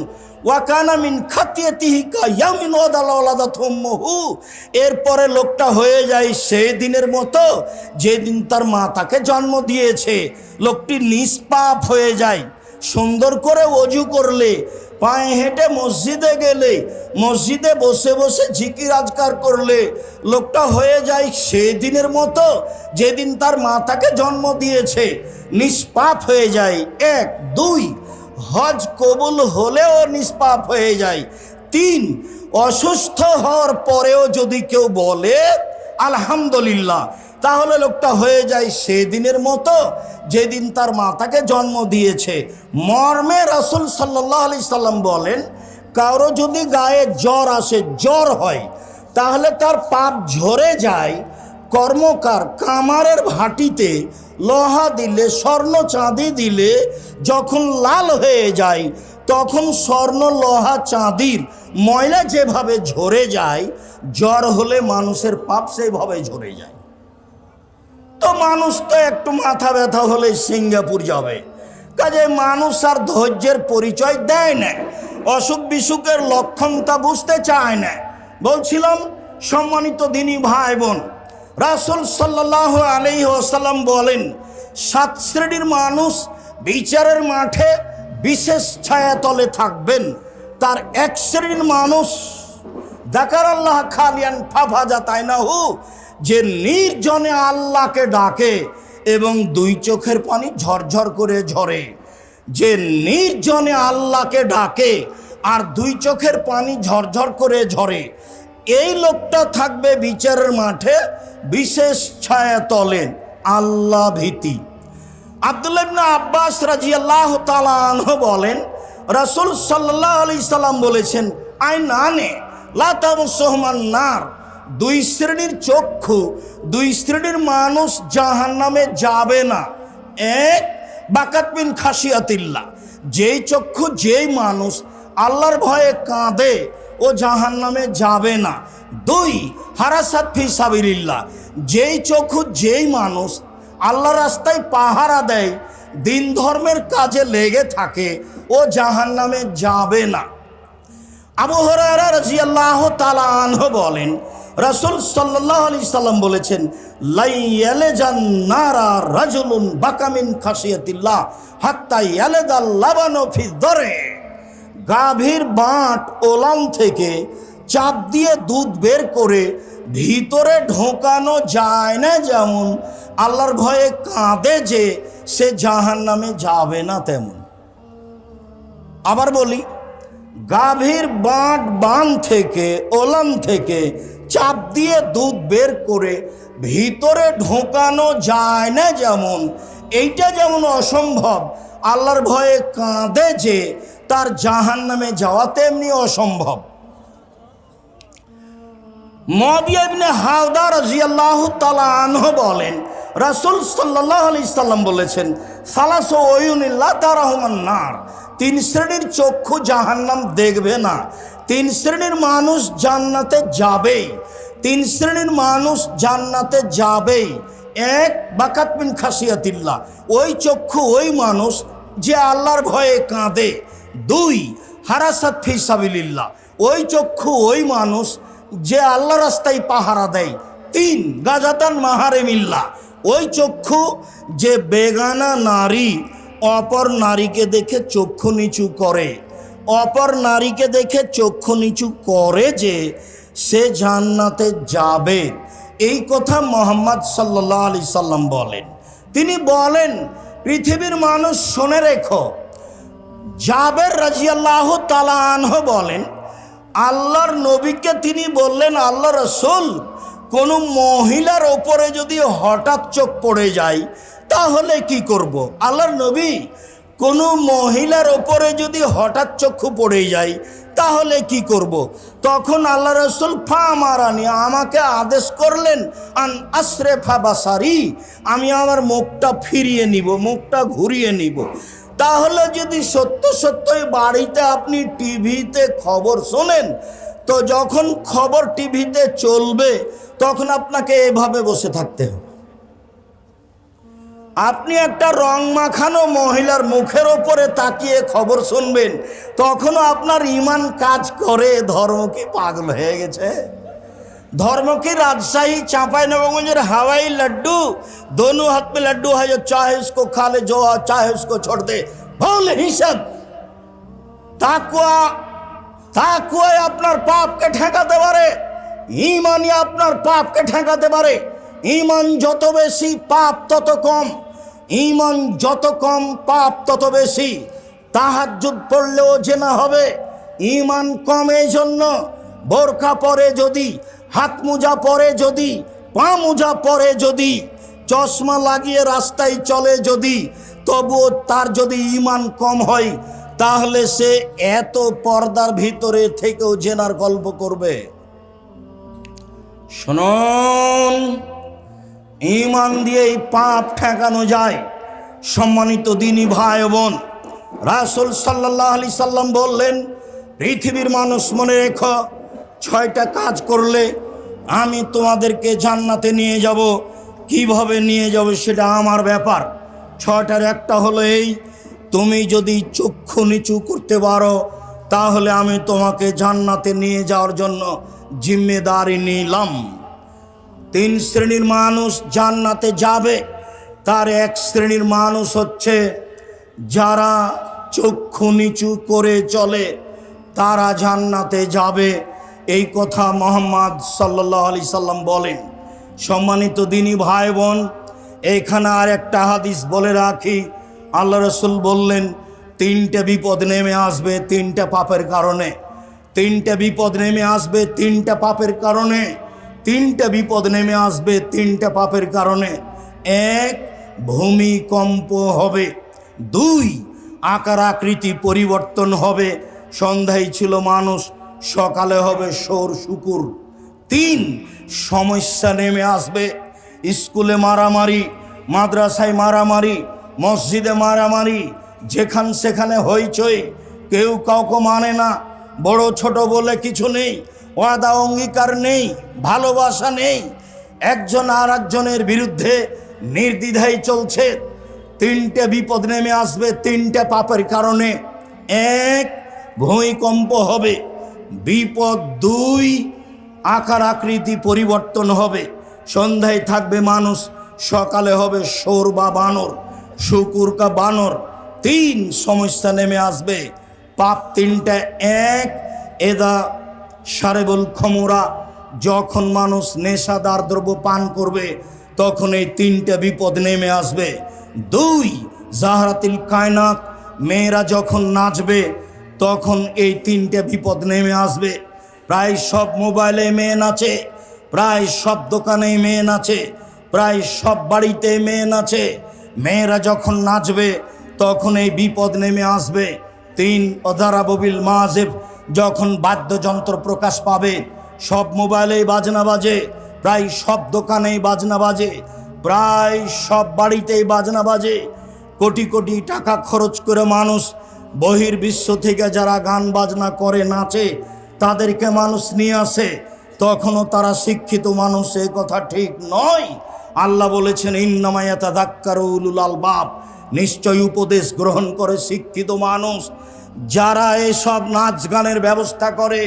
ওয়াকানা মিন খাতিয়াতিহি কায়ামিন ওয়াদালাওলাদাতুম্মুহু, এরপরে লোকটা হয়ে যায় সেই দিনের মতো যেদিন তার মা তাকে জন্ম দিয়েছে। লোকটি নিষ্পাপ হয়ে যায়। সুন্দর করে ওযু করলে, পায়ে হেঁটে মসজিদে গেলে, মসজিদে বসে বসে জিকির আজকার করলে লোকটা হয়ে যায় সেই দিনের মতো যেদিন তার মা তাকে জন্ম দিয়েছে। নিষ্পাপ হয়ে যায়। 1 2 হজ কবুল হলেও নিষ্পাপ হয়ে যায়। 3 অসুস্থ হওয়ার পরেও যদি কেউ বলে আলহামদুলিল্লাহ, তাহলে লোকটা হয়ে যায় সেদিনের মতো যেদিন তার মা তাকে জন্ম দিয়েছে। মর্মে রাসূল সাল্লাল্লাহু আলাইহি সাল্লাম বলেন, কারো যদি গায়ে জ্বর আসে, জ্বর হয়, তাহলে তার পাপ ঝরে যায়। কর্মকার কামারের ভাটিতে লোহা দিলে, স্বর্ণ চাঁদি দিলে যখন লাল হয়ে যায়, তখন স্বর্ণ লোহা চাঁদির ময়লা যেভাবে ঝরে যায়, জ্বর হলে মানুষের পাপ সেইভাবে ঝরে যায়। তো মানুষ তো একটু মাথা ব্যথা হলে সিঙ্গাপুর যাবে, কাজে মানুষ আর ধৈর্যের পরিচয় দেয় না, অসুখ বিসুখের লক্ষণটা বুঝতে চায় না। বলছিলাম সম্মানিত দিনী ভাই বোন, রাসূল সাল্লাল্লাহু আলাইহি ওয়াসাল্লাম বলেন 7 শ্রেণীর মানুষ বিচারের মাঠে বিশেষ ছায়াতলে থাকবেন। তার 1 শ্রেণীর মানুষ যাকার আল্লাহ খালিয়ান ফাফাজা তাইনাহু, যে নির্জনে আল্লাহকে ডাকে এবং 2 চোখের পানি ঝরঝর করে ঝরে। যে নির্জনে আল্লাহকে ডাকে আর 2 চোখের পানি ঝরঝর করে ঝরে, এই লোকটা থাকবে বিচারের মাঠে বিশেষ ছায়াতলে। আল্লাহ ভীতি। আব্দুল্লাহ ইবনে আব্বাস রাদিয়াল্লাহু তাআলা আনহু বলেন, রাসূল সাল্লাল্লাহু আলাইহি সাল্লাম বলেছেন আইনানে লা তামসুহুমান নার, 2 শ্রেণীর চক্ষু, 2 শ্রেণীর মানুষ জাহান্নামে যাবে না। 1 বাকাত মিন খাশিয়াতিল্লাহ, যেই চক্ষু যেই মানুষ আল্লাহর ভয়ে কাঁদে ও জাহান্নামে যাবে না। 2 হারাসাত ফি সাবিলিল্লাহ, যেই চক্ষু যেই মানুষ আল্লাহর রাস্তায় পাহারা দেয়, দিন ধর্মের কাজে লেগে থাকে, ও জাহান্নামে যাবে না। আবু হুরায়রা রাদিয়াল্লাহু তাআলা আনহু বলেন, রাসূল সাল্লাল্লাহু আলাইহি সাল্লাম বলেছেন লাইয়ালাজান নারা রাজুলুন বাকামিন খাশিয়াতিল্লাহ হাত্তা ইয়ালাদাল লাবানু ফি দরে, গাভীর বাঁট ওলান থেকে চাপ দিয়ে দুধ বের করে ভিতরে ঢোকানো যায় না, যেমন আল্লাহর ভয়ে কাঁদে যে সে জাহান্নামে যাবে না তেমন। আবার বলি, গাভীর বান থেকে ওলান থেকে চাপ দিয়ে দুধ বের করে ভিতরে ঢোকানো যায় না যেমন, এইটা যেমন অসম্ভব, আল্লাহর ভয়ে কাঁদে যে তার জাহান্নামে যাওয়া তেমনি অসম্ভব। মুআবিয়া ইবনে হাওদা রাদিয়াল্লাহু তাআলা আনহু বলেন, রাসূল সাল্লাল্লাহু আলাইহি সাল্লাম বলেছেন সালাসু ওয়ুনিল লা তারাহুমান নার, 3 শ্রেণীর চক্ষু জাহান্নাম দেখবে না। 3 শ্রেণীর মানুষ জান্নাতে যাবেই। 3 শ্রেণীর মানুষ জান্নাতে যাবেই। 1 বাকাত মিন খাশিয়াতিল্লাহ, ওই চক্ষু ওই মানুষ যে আল্লাহর ভয়ে কাঁদে। 2 হারাসাত ফি সাবিলিল্লাহ, ওই চক্ষু ওই মানুষ যে আল্লাহ রাস্তায় পাহারা দেয়। 3 গাজাতান মাহারেমিল্লাহ, ওই চক্ষু যে বেগানা নারী অপর নারীকে দেখে চক্ষু নিচু করে, অপর নারীকে দেখে চক্ষু নিচু করে যে সে জান্নাতে যাবে। এই কথা মুহাম্মদ সাল্লাল্লাহু আলাইহি সাল্লাম বলেন। তিনি বলেন, পৃথিবীর মানুষ শুনে রেখো। জাবের রাদিয়াল্লাহু তাআলা আনহু বলেন, আল্লাহর নবীকে তিনি বললেন, আল্লাহ রাসূল, কোনো মহিলার ওপরে যদি হঠাৎ চোখ পড়ে যায় তাহলে কি করব? আল্লাহর নবী, কোনো মহিলার ওপরে যদি হঠাৎ চক্ষু পড়ে যায় তাহলে কি করব? তখন আল্লাহ রাসূল ফামারানি, আমাকে আদেশ করলেন, আন আসরেফা বাসারি, আমি আমার মুখটা ফিরিয়ে নিব, মুখটা ঘুরিয়ে নিব। তাহলে যদি সত্য সত্যই বাড়িতে আপনি টিভিতে খবর শোনেন, তো যখন খবর টিভিতে চলবে তখন আপনাকে এভাবে বসে থাকতে হবে। আপনি একটা রং মাখানো মহিলার মুখের ওপরে তাকিয়ে খবর শুনবেন, তখনও আপনার ইমান কাজ করে। ধর্ম কি পাগল হয়ে গেছে? धर्म की राजशाही चांपाईनबाबगंज हवाई लड्डू, दोनों हाथ में लड्डू है, जो चाहे उसको खा ले, जो चाहे उसको छोड़ दे। भूल हिसाब ताकुआ ताकुआ আপনার পাপকে ঠেকাতে পারে, ঈমানই আপনার পাপকে ঠেকাতে পারে। ঈমান যত বেশি পাপ তত কম, ঈমান যত কম পাপ তত বেশি। তাহাজ্জুদ পড়লেও জেনা হবে, ঈমান কম। এই জন্য বোরকা পরে যদি, হাত মোজা পরে যদি, পা মোজা পরে যদি, চশমা লাগিয়ে রাস্তায় চলে যদি, তবুও তার যদি ঈমান কম হয়, তাহলে সে এত পর্দার ভিতরে থেকেও জেনার গল্প করবে। শুনুন, ঈমান দিয়েই পাপ ঠেকানো যায়। সম্মানিত দিনী ভাই বোন, রাসূল সাল্লাল্লাহু আলাইহি সাল্লাম বললেন, পৃথিবীর মানুষ মনে রেখো, 6টা কাজ করলে আমি তোমাদেরকে জান্নাতে নিয়ে যাব। কিভাবে নিয়ে যাব সেটা আমার ব্যাপার। 6টার একটা হলো এই, তুমি যদি চক্ষু নিচু করতে পারো তাহলে আমি তোমাকে জান্নাতে নিয়ে যাওয়ার জন্য জিম্মেদারি নিলাম। 3 শ্রেণীর মানুষ জান্নাতে যাবে। তার এক শ্রেণীর মানুষ হচ্ছে যারা চক্ষু নিচু করে চলে, তারা জান্নাতে যাবে। এই কথা মুহাম্মদ সাল্লাল্লাহু আলাইহি সাল্লাম বলেন। সম্মানিত দিনী ভাই বোন, এখানে আর একটা হাদিস বলে রাখি। আল্লাহ রাসূল বললেন, 3টে বিপদ নেমে আসবে 3টা পাপের কারণে। 3টে বিপদ নেমে আসবে 3টা পাপের কারণে। 3টে বিপদ নেমে আসবে 3টা পাপের কারণে। 1, ভূমিকম্প হবে। 2, আকার আকৃতি পরিবর্তন হবে। সন্ধ্যায় ছিল মানুষ, সকালে হবে সৌর শুকুর। 3, সমস্যা নেমে আসবে। স্কুলে মারামারি, মাদ্রাসায় মারামারি, মসজিদে মারামারি, যেখান সেখানে হইচই, কেউ কাউকে মানে না, বড় ছোট বলে কিছু নেই, ওয়াদা অঙ্গীকার নেই, ভালোবাসা নেই, একজন আর একজনের বিরুদ্ধে নির্দ্বিধায় চলছে। 3টে বিপদ নেমে আসবে 3টে পাপের কারণে। 1, ভূমিকম্প হবে। বিপদ 2, আকার আকৃতি পরিবর্তন হবে। সন্ধ্যায় থাকবে মানুষ, সকালে হবে সৌর বা বানর, শুকুর কা বানর। 3, সমস্যা নেমে আসবে। পাপ 3টা। 1, এদা সারেবুল খমুরা, যখন মানুষ নেশাদার দ্রব্য পান করবে তখন এই 3টে বিপদ নেমে আসবে। 2, জাহরাতিল কায়নাত, মেয়েরা যখন নাচবে তখন এই 3টে বিপদ নেমে আসবে। প্রায় সব মোবাইলে মেয়ে নাচে, প্রায় সব দোকানে মেয়ে নাচে, প্রায় সব বাড়িতে মেয়ে নাচে। মেয়েরা যখন নাচবে তখন এই বিপদ নেমে আসবে। 3, অদারাববিল মাজেব, যখন বাদ্যযন্ত্র প্রকাশ পাবে, সব মোবাইলেই বাজনা বাজে, প্রায় সব দোকানেই বাজনা বাজে, প্রায় সব বাড়িতেই বাজনা বাজে। কোটি কোটি টাকা খরচ করে মানুষ বহির্বিশ্ব থেকে যারা গান বাজনা করে নাচে তাদেরকে মানুষ নিয়ে আসে, তখনও তারা শিক্ষিত মানুষ, এ কথা ঠিক নয়। আল্লাহ বলেছেন, ইন্নামা ইয়াতাযাক্কারু উলুল আলবাব, নিশ্চয় উপদেশ গ্রহণ করে শিক্ষিত মানুষ। যারা এসব নাচ গানের ব্যবস্থা করে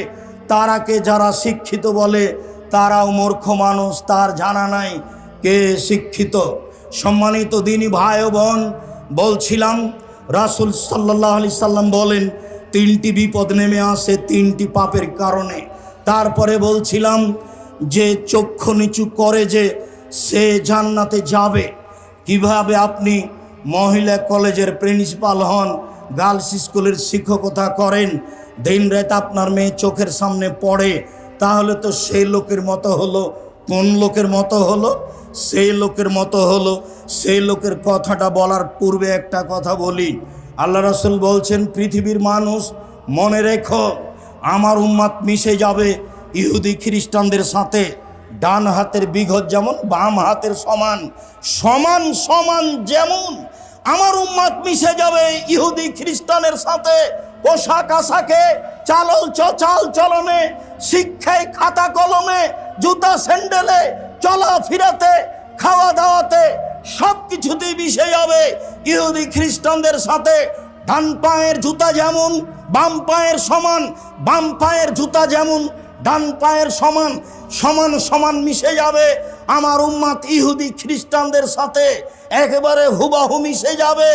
তারাকে যারা শিক্ষিত বলে, তারাও মূর্খ মানুষ, তার জানা নাই কে শিক্ষিত। সম্মানিত দিনী ভাই ও বোন, বলছিলাম রাসূল সাল্লাল্লাহু আলাইহি সাল্লাম বলেন 3টি বিপদ নেমে আসে 3টি পাপের কারণে। তারপরে বলছিলাম যে চক্ষু নিচু করে যে সে জান্নাতে যাবে। কিভাবে আপনি মহিলা কলেজের প্রিন্সিপাল হন, গার্লস স্কুলের শিক্ষকতা করেন, দিন রাত আপনার মেয়ে চোখের সামনে পড়ে, তাহলে তো সেই লোকের মতো হলো। কোন লোকের মতো হলো? সেই লোকের মতো হলো। সেই লোকের কথাটা বলার পূর্বে একটা কথা বলি। আল্লাহ রাসূল বলছেন, পৃথিবীর মানুষ মনে রেখো, আমার উম্মাত মিশে যাবে ইহুদি খ্রিস্টানদের সাথে। ডান হাতের বিঘত যেমন বাম হাতের সমান, সমান সমান যেমন আমার উম্মত মিশে যাবে ইহুদি খ্রিস্টানের সাথে, পোশাক আশাকে, চাল চলনে, শিক্ষায়, খাতা কলমে, জুতা স্যান্ডেলে, চলাফেরাতে, খাওয়া দাওয়াতে, সব কিছুতেই মিশে যাবে ইহুদি খ্রিস্টানদের সাথে। ডান পায়ের জুতা যেমন বাম পায়ের সমান, বাম পায়ের জুতা যেমন ডান পায়ের সমান, সমান সমান মিশে যাবে আমার উম্মত ইহুদি খ্রিস্টানদের সাথে, একেবারে হুবাহু মিশে যাবে।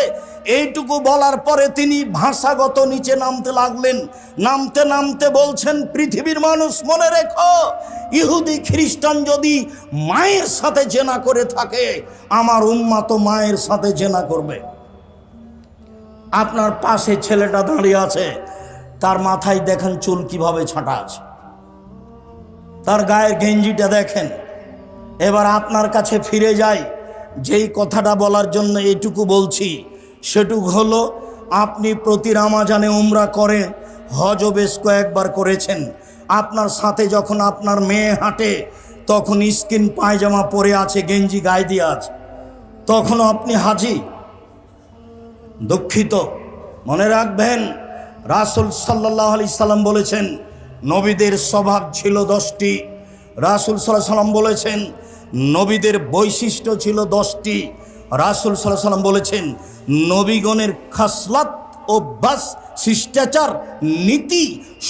এইটুকু বলার পরে তিনি ভাষাগত নিচে নামতে লাগলেন। নামতে নামতে বলছেন, পৃথিবীর মানুষ মনে রেখো, ইহুদি খ্রিস্টান যদি মায়ের সাথে জেনা করে থাকে, আমার উম্মত মায়ের সাথে জেনা করবে। আপনার পাশে ছেলেটা দাঁড়িয়ে আছে, তার মাথায় দেখেন চুল কিভাবে ছাঁটা আছে, তার গায়ের গেঞ্জিটা দেখেন। এবার আপনার কাছে ফিরে যাই, যেই কথাটা বলার জন্য এইটুকু বলছি সেটুকু হলো, আপনি প্রতি রমজানে উমরা করে, হজও বেশ কয়েকবার করেছেন। আপনার সাথে যখন আপনার মেয়ে হাঁটে, তখন স্কিন পায়জামা পরে আছে, গেঞ্জি গায়ে দিয়ে আছে, তখনও আপনি হাজি? দুঃখিত। মনে রাখবেন, রাসূল সাল্লাল্লাহু আলাইহি সাল্লাম বলেছেন নবীদের স্বভাব ছিল 10টি। রাসূল সাল্লাল্লাহু আলাইহি সাল্লাম বলেছেন নবীদের বৈশিষ্ট্য ছিল 10টি। রাসূল সাল্লাল্লাহু আলাইহি সাল্লাম বলেছেন নবীগণের খাসলাত, অভ্যাস, শিষ্টাচার, নীতি,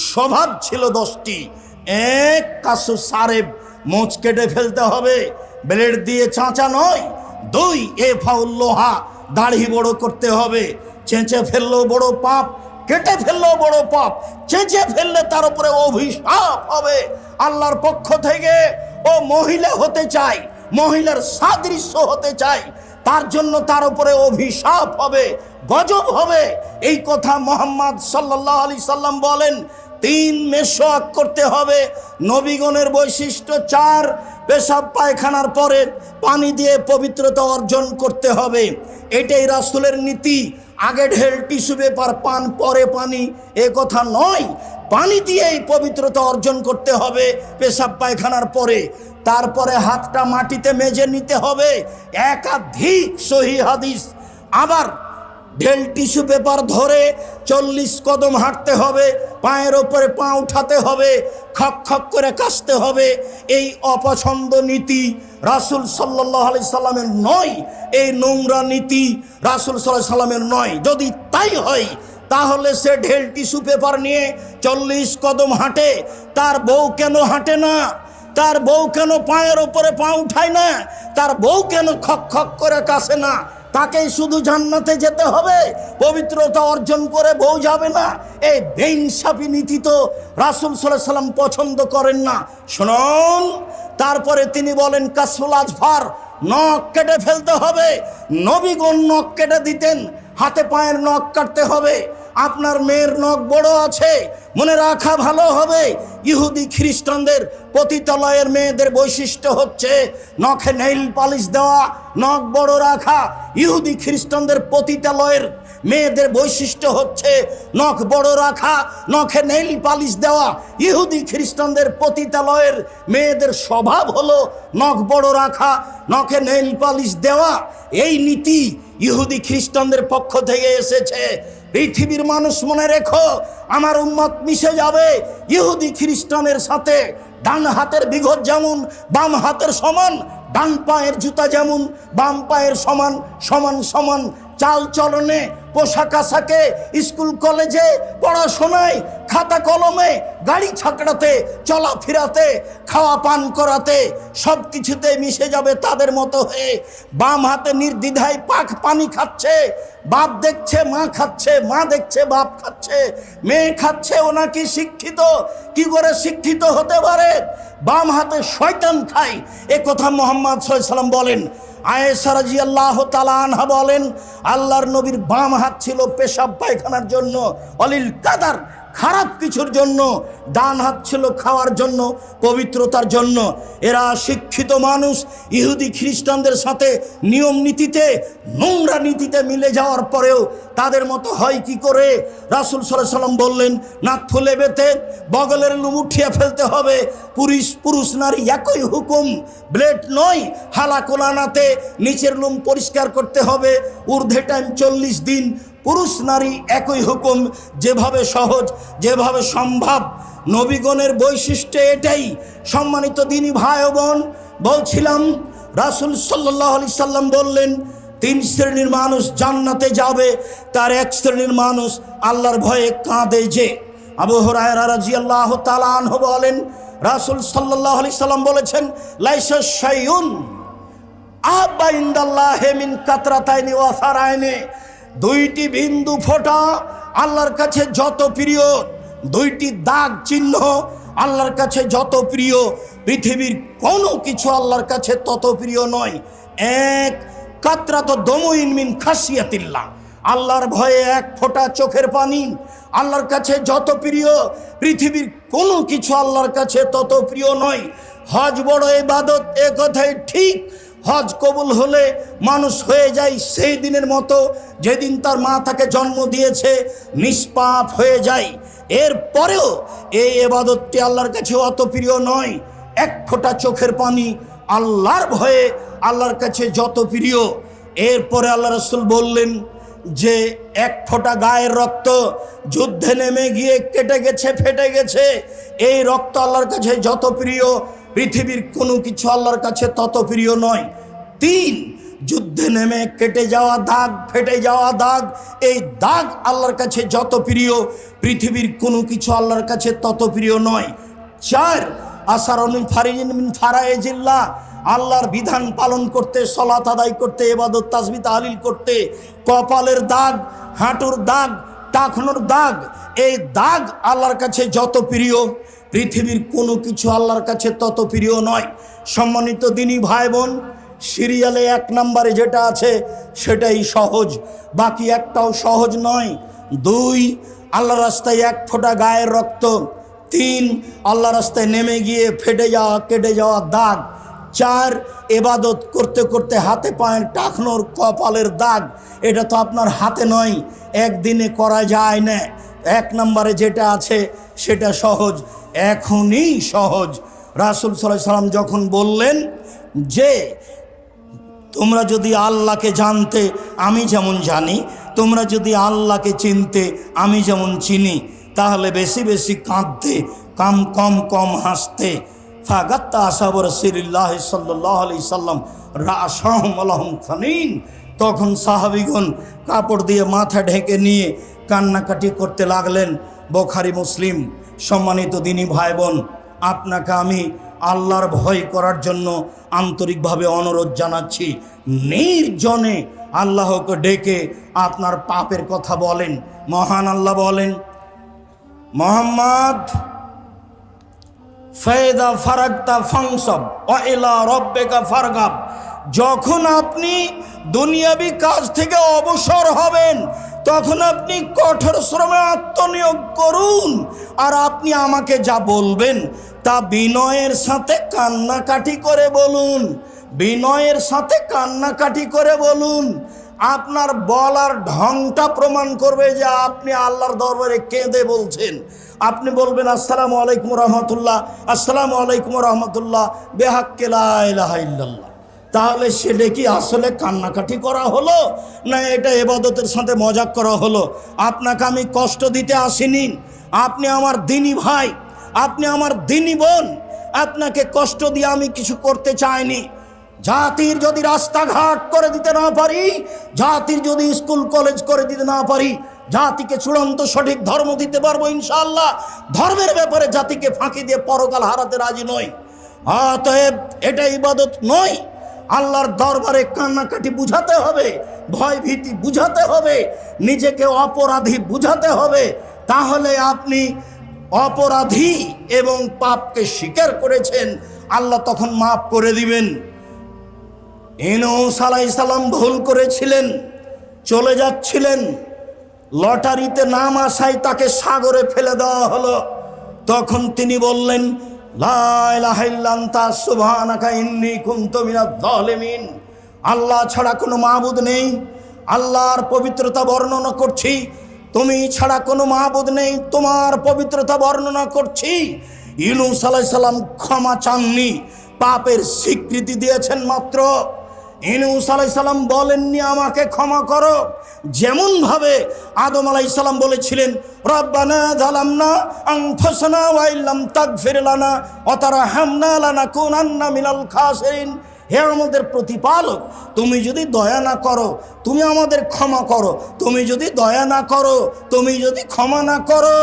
স্বভাব ছিল 10টি। এক, কাসু সারেব, মোচ কেটে ফেলতে হবে, ব্লেড দিয়ে চাঁচা নয়। 2, এফাউল্লোহা, দাড়ি বড় করতে হবে। চেঁচে ফেললেও বড় পাপ, কেটে ফেললেও বড় পাপ। চেঁচে ফেললে তার উপরে অভিশাপ হবে আল্লাহর পক্ষ থেকে। ও মহিলা হতে চায়, মহিলার সাদৃশ্য হতে চায়, তার জন্য তার উপরে অভিশাপ হবে, গজব হবে। এই কথা মুহাম্মদ সাল্লাল্লাহু আলাইহি সাল্লাম বলেন। 3, মেশওয়াক করতে হবে। নবীগণের বৈশিষ্ট্য 4, পেশাব পায়খানার পরে পানি দিয়ে পবিত্রতা অর্জন করতে হবে। এটাই রাসূলের নীতি। আগে ঢেল টিস্যু পেপার পান, পরে পানি, এ কথা নয়। পানি দিয়েই পবিত্রতা অর্জন করতে হবে পেশাব পায়খানার পরে। তারপরে হাতটা মাটিতে মেজে নিতে হবে, একাধিক সহিহ হাদিস। আবার ঢেল টিস্যু পেপার ধরে 40 কদম হাঁটতে হবে, পায়ের ওপরে পা উঠাতে হবে, খক খক করে কাশতে হবে। এই অপছন্দ নীতি রাসূল সাল্লাল্লাহু আলাইহি সাল্লামের নয়। এই নোংরা নীতি রাসূল সাল্লাল্লাহু আলাইহি সাল্লামের নয়। যদি তাই হয়, তাহলে সে ঢেল টিস্যু পেপার নিয়ে 40 কদম হাঁটে, তার বউ কেন হাঁটে না? তার বউ কেন পায়ের ওপরে পা উঠায় না? তার বউ কেন খক খক করে কাশে না? তাকেই শুধু জান্নাতে যেতে হবে, পবিত্রতা অর্জন করে বউ যাবে না? এই বেইনসাফি নীতি তো রাসূল সাল্লাল্লাহু আলাইহি সাল্লাম পছন্দ করেন না। শুনুন, তারপরে তিনি বলেন কাসফুল আজফার, নখ কেটে ফেলতে হবে। নবীগণ নখ কেটে দিতেন, হাতে পায়ের নখ কাটতে হবে। আপনার মেয়ের নখ বড় আছে, মনে রাখা ভালো হবে, ইহুদি খ্রিস্টানদের পতিতালয়ের মেয়েদের বৈশিষ্ট্য হচ্ছে নখে নেইল পালিশ দেওয়া, নখ বড় রাখা। ইহুদি খ্রিস্টানদের পতিতালয়ের মেয়েদের বৈশিষ্ট্য হচ্ছে নখ বড় রাখা, নখে নেইল পালিশ দেওয়া। ইহুদি খ্রিস্টানদের পতিতালয়ের মেয়েদের স্বভাব হলো নখ বড় রাখা, নখে নেইল পালিশ দেওয়া। এই নীতি ইহুদি খ্রিস্টানদের পক্ষ থেকে এসেছে। পৃথিবীর মানুষ মনে রেখো, আমার উম্মত মিশে যাবে ইহুদি খ্রিস্টানের সাথে। ডান হাতের বিঘত যেমন বাম হাতের সমান, ডান পায়ের জুতা যেমন বাম পায়ের সমান, সমান সমান চাল চলনে, পোশাক আশাকে, স্কুল কলেজে পড়াশোনায়, খাতা কলমে, গাড়ি ছাকড়াতে, চলাফেরাতে, খাওয়া পান করাতে, সব কিছুতে মিশে যাবে তাদের মতো হয়ে। বাম হাতে নির্দ্বিধায় পানি খাচ্ছে, বাপ দেখছে মা খাচ্ছে, মা দেখছে বাপ খাচ্ছে, মেয়ে খাচ্ছে। ও নাকি শিক্ষিত, কি করে শিক্ষিত হতে পারে? বাম হাতে শয়তান খায়, এ কথা মুহাম্মদ সাল্লাল্লাহু আলাইহি সাল্লাম বলেন। আয়েশা রাদিয়াল্লাহু তাআলা আনহা বলেন, আল্লাহর নবীর বাম হাত ছিল পেশাব পায়খানার জন্য, অলিল কাদার, খারাপ কিছুর জন্য, ডান হাত ছিল খাওয়ার জন্য, পবিত্রতার জন্য। এরা শিক্ষিত মানুষ ইহুদি খ্রিস্টানদের সাথে নিয়ম নীতিতে, নোংরা নীতিতে মিলে যাওয়ার পরেও তাদের মতো হয় কি করে? রাসূল সাল্লাল্লাহু আলাইহি সাল্লাম বললেন, নাক ফুলে বেতে বগলের লুম উঠিয়ে ফেলতে হবে। পুরুষ নারী একই হুকুম, ব্লেড নয়। হালাকোলানাতে নিচের লুম পরিষ্কার করতে হবে। ঊর্ধ্বে টাইম 40 দিন। পুরুষ নারী একই হুকুম, যেভাবে সহজ, যেভাবে সম্ভব। নবীগণের বৈশিষ্ট্য এটাই। সম্মানিত দিনী ভাই ও বোন, বলছিলাম রাসূল সাল্লাল্লাহু আলাইহি সাল্লাম বললেন 3 শ্রেণীর মানুষ জান্নাতে যাবে। তার 1 শ্রেণীর মানুষ আল্লাহর ভয়ে কাঁদে যে। আবু হুরায়রা রাদিয়াল্লাহু তাআলা আনহু বলেন, রাসূল সাল্লাল্লাহু আলাইহি সাল্লাম বলেছেন, লাইসা শাইউন আহাব্বা ইনদাল্লাহি মিন কাতরাতাইনি ওয়া ফারাইনি। 2টি বিন্দু ফোঁটা আল্লাহর কাছে যত প্রিয়, 2টি দাগ চিহ্ন আল্লাহর কাছে যত প্রিয়, পৃথিবীর কোনো কিছু আল্লাহর কাছে তত প্রিয় নয়। 1 কাতরাত দমুইন মিন খাসিয়াতিল্লাহ, আল্লাহর ভয়ে 1 ফোঁটা চোখের পানি আল্লাহর কাছে যত প্রিয়, পৃথিবীর কোনো কিছু আল্লাহর কাছে তত প্রিয় নয়। হজ বড় ইবাদত, এ কথাই ঠিক। হজ কবুল হলে মানুষ হয়ে যায় সেই দিনের মতো যেদিন তার মা তাকে জন্ম দিয়েছে, নিষ্পাপ হয়ে যায়। এরপরেও এই ইবাদতটি আল্লাহর কাছে অত প্রিয় নয়। 1 ফোঁটা চোখের পানি আল্লাহর ভয়ে আল্লাহর কাছে যত প্রিয়। এরপরে আল্লাহ রাসূল বললেন যে 1 ফোঁটা গায়ের রক্ত যুদ্ধে নেমে গিয়ে কেটে গেছে, ফেটে গেছে, এই রক্ত আল্লাহর কাছে যত প্রিয়, পৃথিবীর কোনো কিছু আল্লাহর কাছে তত প্রিয় নয়। 3 যুদ্ধে নেমে কেটে যাওয়া দাগ, ফেটে যাওয়া দাগ, এই দাগ আল্লাহর কাছে যত প্রিয়, পৃথিবীর কোনো কিছু আল্লাহর কাছে তত প্রিয় নয়। 4 আসারুন ফারিজিন মিন ফারাইজিল্লাহ, আল্লাহর বিধান পালন করতে, সালাত আদায় করতে, ইবাদত তাসবিহ তাহলিল করতে, কপালের দাগ, হাঁটুর দাগ, টাকনোর দাগ, এই দাগ আল্লাহর কাছে যত প্রিয়, পৃথিবীর কোনো কিছু আল্লাহর কাছে তত প্রিয় নয়। সম্মানিত দিনী ভাই বোন, সিরিয়ালে 1 নম্বরে যেটা আছে সেটাই সহজ, বাকি একটাও সহজ নয়। 2 আল্লাহ রাস্তায় 1 ফোঁটা গায়ের রক্ত। 3 আল্লাহ রাস্তায় নেমে গিয়ে ফেটে যাওয়া, কেটে যাওয়া দাগ। 4 ইবাদত করতে করতে হাতে পায়ের টাকনোর, কপালের দাগ। এটা তো আপনার হাতে নয়, একদিনে করা যায় না। 1 নম্বরে যেটা আছে সেটা সহজ, এখনই সহজ। রাসূল সাল্লাল্লাহু আলাইহি সাল্লাম যখন বললেন যে তোমরা যদি আল্লাহকে জানতে আমি যেমন জানি, তোমরা যদি আল্লাহকে চিনতে আমি যেমন চিনি, তাহলে বেশি বেশি কাঁদতে, কম কম হাসতে। ফাগাত্তা আসহাবু রাসূলিল্লাহ সাল্লাল্লাহু আলাইহি সাল্লাম রাআসাহুম আলাহুম খানিন, তখন সাহাবীগণ কাপড় দিয়ে মাথা ঢেকে নিয়ে কান্নাকাটি করতে লাগলেন। বুখারী মুসলিম। সম্মানিত দিনী ভাই বোন, আপনাকে আমি আল্লাহর ভয় করার জন্য আন্তরিকভাবে অনুরোধ জানাচ্ছি। নির্জনে আল্লাহকে ডেকে আপনার পাপের কথা বলেন। মহান আল্লাহ বলেন, মুহাম্মদ ফাইদা ফারাগতা ফানসাব ওয়া ইলা রাব্বিকা ফারগাব, যখন আপনি দুনিয়াবি কাজ থেকে অবসর হবেন তখন আপনি কঠোর শ্রমে আত্মনিয়োগ করুন। আর আপনি আমাকে যা বলবেন তা বিনয়ের সাথে কান্নাকাটি করে বলুন, বিনয়ের সাথে কান্নাকাটি করে বলুন। আপনার বলার ঢংটা প্রমাণ করবে যে আপনি আল্লাহর দরবারে কেঁদে বলছেন। আপনি বলবেন আসসালামু আলাইকুম রহমতুল্লাহ, আসসালামু আলাইকুম রহমতুল্লাহ, বেহাক্কে লা ইলাহা ইল্লাল্লাহ। তাহলে সেটা কি আসলে কান্নাকাটি করা হলো, না এটা ইবাদতের সাথে মজাক করা হলো? আপনাকে আমি কষ্ট দিতে আসিনি, আপনি আমার দিনী ভাই, আপনি আমার দিনী বোন, আপনাকে কষ্ট দিয়ে আমি কিছু করতে চাইনি। জাতির যদি রাস্তাঘাট করে দিতে না পারি, জাতির যদি স্কুল কলেজ করে দিতে না পারি, জাতিকে চূড়ান্ত সঠিক ধর্ম দিতে পারবো ইনশাআল্লাহ। ধর্মের ব্যাপারে জাতিকে ফাঁকি দিয়ে পরকাল হারাতে রাজি নই। অতএব এটা ইবাদত নয়। আল্লাহর দরবারে কান্নাকাটি বুঝাতে হবে, ভয় ভীতি বুঝাতে হবে, নিজেকে অপরাধী বুঝাতে হবে। তাহলে আপনি অপরাধী এবং পাপকে স্বীকার করেছেন, আল্লাহ তখন মাফ করে দিবেন। ইউনূস আলাইহিস সালাম ভুল করেছিলেন, চলে যাচ্ছিলেন, লটারিতে নাম আসায় তাকে সাগরে ফেলে দেওয়া হলো। তখন তিনি বললেন, লা ইলাহা ইল্লা আনতা সুবহানাকা ইন্নী কুনতু মিনাজ জালিমিন। আল্লাহ ছাড়া কোনো মাবুদ নেই, আল্লাহর পবিত্রতা বর্ণনা করছি। তুমি ছাড়া কোনো মাবুদ নেই, তোমার পবিত্রতা বর্ণনা করছি। ইউনূস আলাইহিস সালাম ক্ষমা চাননি, পাপের স্বীকৃতি দিয়েছেন মাত্র। ইউনূস আলাইহিস সালাম বলেননি আমাকে ক্ষমা করো। যেমন ভাবে আদম আলাইহিস সালাম বলেছিলেন, রব্বানা যালামনা আনফুসানা ওয়া ইল্লাম তাগফির লানা ওয়া তারহামনা লানাকুনান্না মিনাল খাসিরিন। হে আমাদের প্রতিপালক, তুমি যদি দয়া না করো, তুমি আমাদের ক্ষমা করো। তুমি যদি দয়া না করো, তুমি যদি ক্ষমা না করো,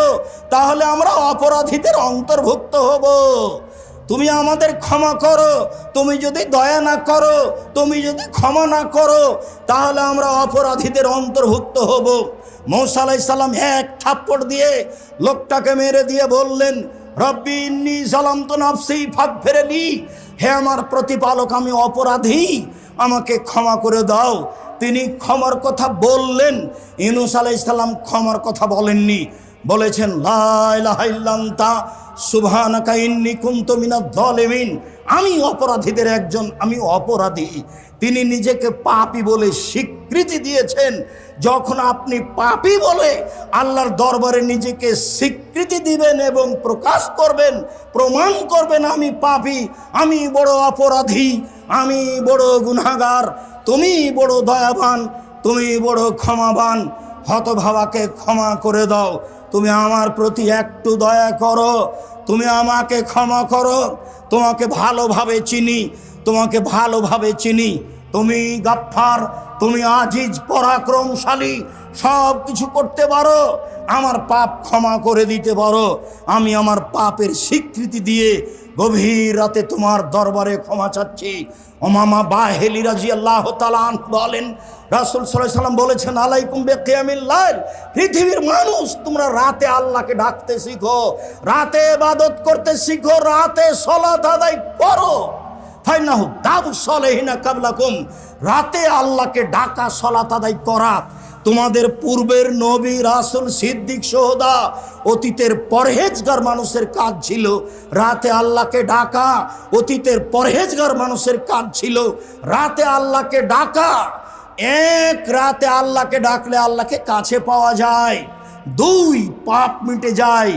তাহলে আমরা অপরাধীদের অন্তর্ভুক্ত হব। তুমি আমাদের ক্ষমা করো, তুমি যদি দয়া না করো, তুমি যদি ক্ষমা না করো, তাহলে আমরা অপরাধীদের অন্তর্ভুক্ত হব। মূসা আলাইহিস সালাম এক থাপ্পড় দিয়ে লোকটাকে মেরে দিয়ে বললেন, রব্বি ইন্নী যালামতু নাফসি ফাগফিরলি। হে আমার প্রতিপালক, আমি অপরাধী, আমাকে ক্ষমা করে দাও। তিনি ক্ষমার কথা বললেন। ইউনূস আলাইহিস সালাম ক্ষমার কথা বলেননি, বলেছেন লা ইলাহা ইল্লা আনতা সুবহানাকা ইন্নী কুনতু মিনাজ জালিমিন। আমি অপরাধীদের একজন, আমি অপরাধী। তিনি নিজেকে পাপী বলে স্বীকৃতি দিয়েছেন। যখন আপনি পাপী বলে আল্লাহর দরবারে নিজেকে স্বীকৃতি দিবেন এবং প্রকাশ করবেন, প্রমাণ করবেন আমি পাপী, আমি বড় অপরাধী, আমি বড় গুনাহগার, তুমি বড় দয়াবান, তুমি বড় ক্ষমাবান, হতভাবাকে ক্ষমা করে দাও। তুমি আমার প্রতি একটু দয়া করো, তুমি আমাকে ক্ষমা করো। তোমাকে ভালোভাবে চিনি, তোমাকে ভালোভাবে চিনি। তুমি গাফফার, তুমি আজিজ, পরাক্রমশালী, সব কিছু করতে পারো, আমার পাপ ক্ষমা করে দিতে পারো। আমি আমার পাপের স্বীকৃতি দিয়ে গভীর রাতে তোমার দরবারে ক্ষমা চাচ্ছি। উমামা বাহিলি রাদিয়াল্লাহু তাআলা আনহু বলেন, রাসূল সাল্লাল্লাহু আলাইহি ওয়াসাল্লাম বলেছেন, আলাইকুম বিকিয়ামিল লাইল। পৃথিবীর মানুষ, তোমরা রাতে আল্লাহকে ডাকতে শিখো, রাতে ইবাদত করতে শিখো, রাতে সালাত আদায় করো। ফাইনাহু দাবু সালেহিনা কাবলাকুম। রাতে আল্লাহকে ডাকা, সালাত আদায় করা তোমাদের পূর্বের নবী, রাসূল, সিদ্দিক, শুহাদা, অতীতের পরহেজগার মানুষের কাজ ছিল। রাতে আল্লাহকে ডাকা অতীতের পরহেজগার মানুষের কাজ ছিল। রাতে আল্লাহকে ডাকা, এক রাতে আল্লাহকে ডাকলে আল্লাহকে কাছে পাওয়া যায়। 2 পাপ মিটে যায়,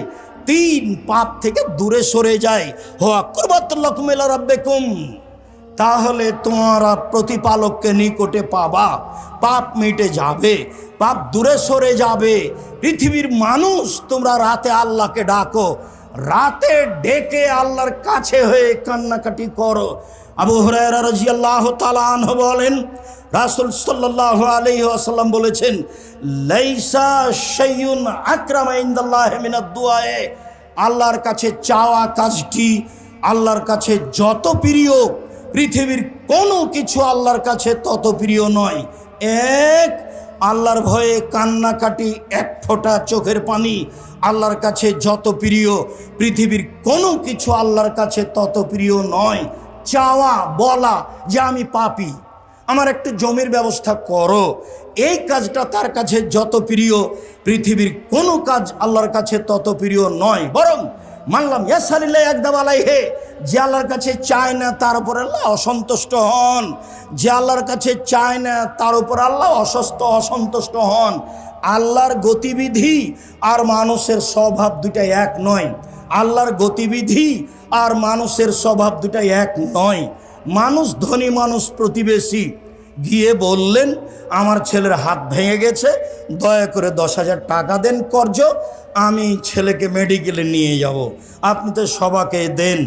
3 পাপ থেকে দূরে সরে যায়। হুয়া কুরবাতুল লাকুম ইলা রাব্বিকুম। তাহলে তোমরা প্রতিপালককে নিকটে পাবা, পাপ মিটে যাবে, পাপ দূরে সরে যাবে। পৃথিবীর মানুষ, তোমরা রাতে আল্লাহকে ডাকো, রাতে ডেকে আল্লাহর কাছে হয়ে কান্নাকাটি করো। আবু হুরায়রা রাদিয়াল্লাহু তাআলা আনহু বলেন, রাসূল সাল্লাল্লাহু আলাইহি ওয়াসাল্লাম বলেছেন, লাইসা শাইউন আকরামা ইনদাল্লাহি মিনাদ দুআয়ে। আল্লাহর কাছে চাওয়া কাজটি আল্লাহর কাছে যত প্রিয়, পৃথিবীর কোনো কিছু আল্লাহর কাছে তত প্রিয় নয়। এক, আল্লাহর ভয়ে কান্নাকাটি, এক ফোঁটা চোখের পানি আল্লাহর কাছে যত প্রিয়, পৃথিবীর কোনো কিছু আল্লাহর কাছে তত প্রিয় নয়। চাওয়া, বলা যে আমি পাপী, আমার একটু জমির ব্যবস্থা করো, এই কাজটা তার কাছে যত প্রিয়, পৃথিবীর কোনো কাজ আল্লাহর কাছে তত প্রিয় নয়। বরং মানলাম ইয়াসালিল্লাহ একদম আলাইহে, যে আল্লাহর কাছে চায় না তার উপর আল্লাহ অসন্তুষ্ট হন, যে আল্লাহর কাছে চায় না তার উপর আল্লাহ অসন্তুষ্ট হন। আল্লাহর গতিবিধি আর মানুষের স্বভাব দুটাই এক নয়। আল্লাহর গতিবিধি আর মানুষের স্বভাব দুটাই এক নয়। মানুষ, ধনী মানুষ, প্রতিবেশী গিয়ে বললেন, আমার ছেলের হাত ভেঙে গেছে, দয়া করে 10,000 টাকা দেন কর্জ, আমি ছেলেকে মেডিকেলে নিয়ে যাব, আপনি তো সবাকে দেন।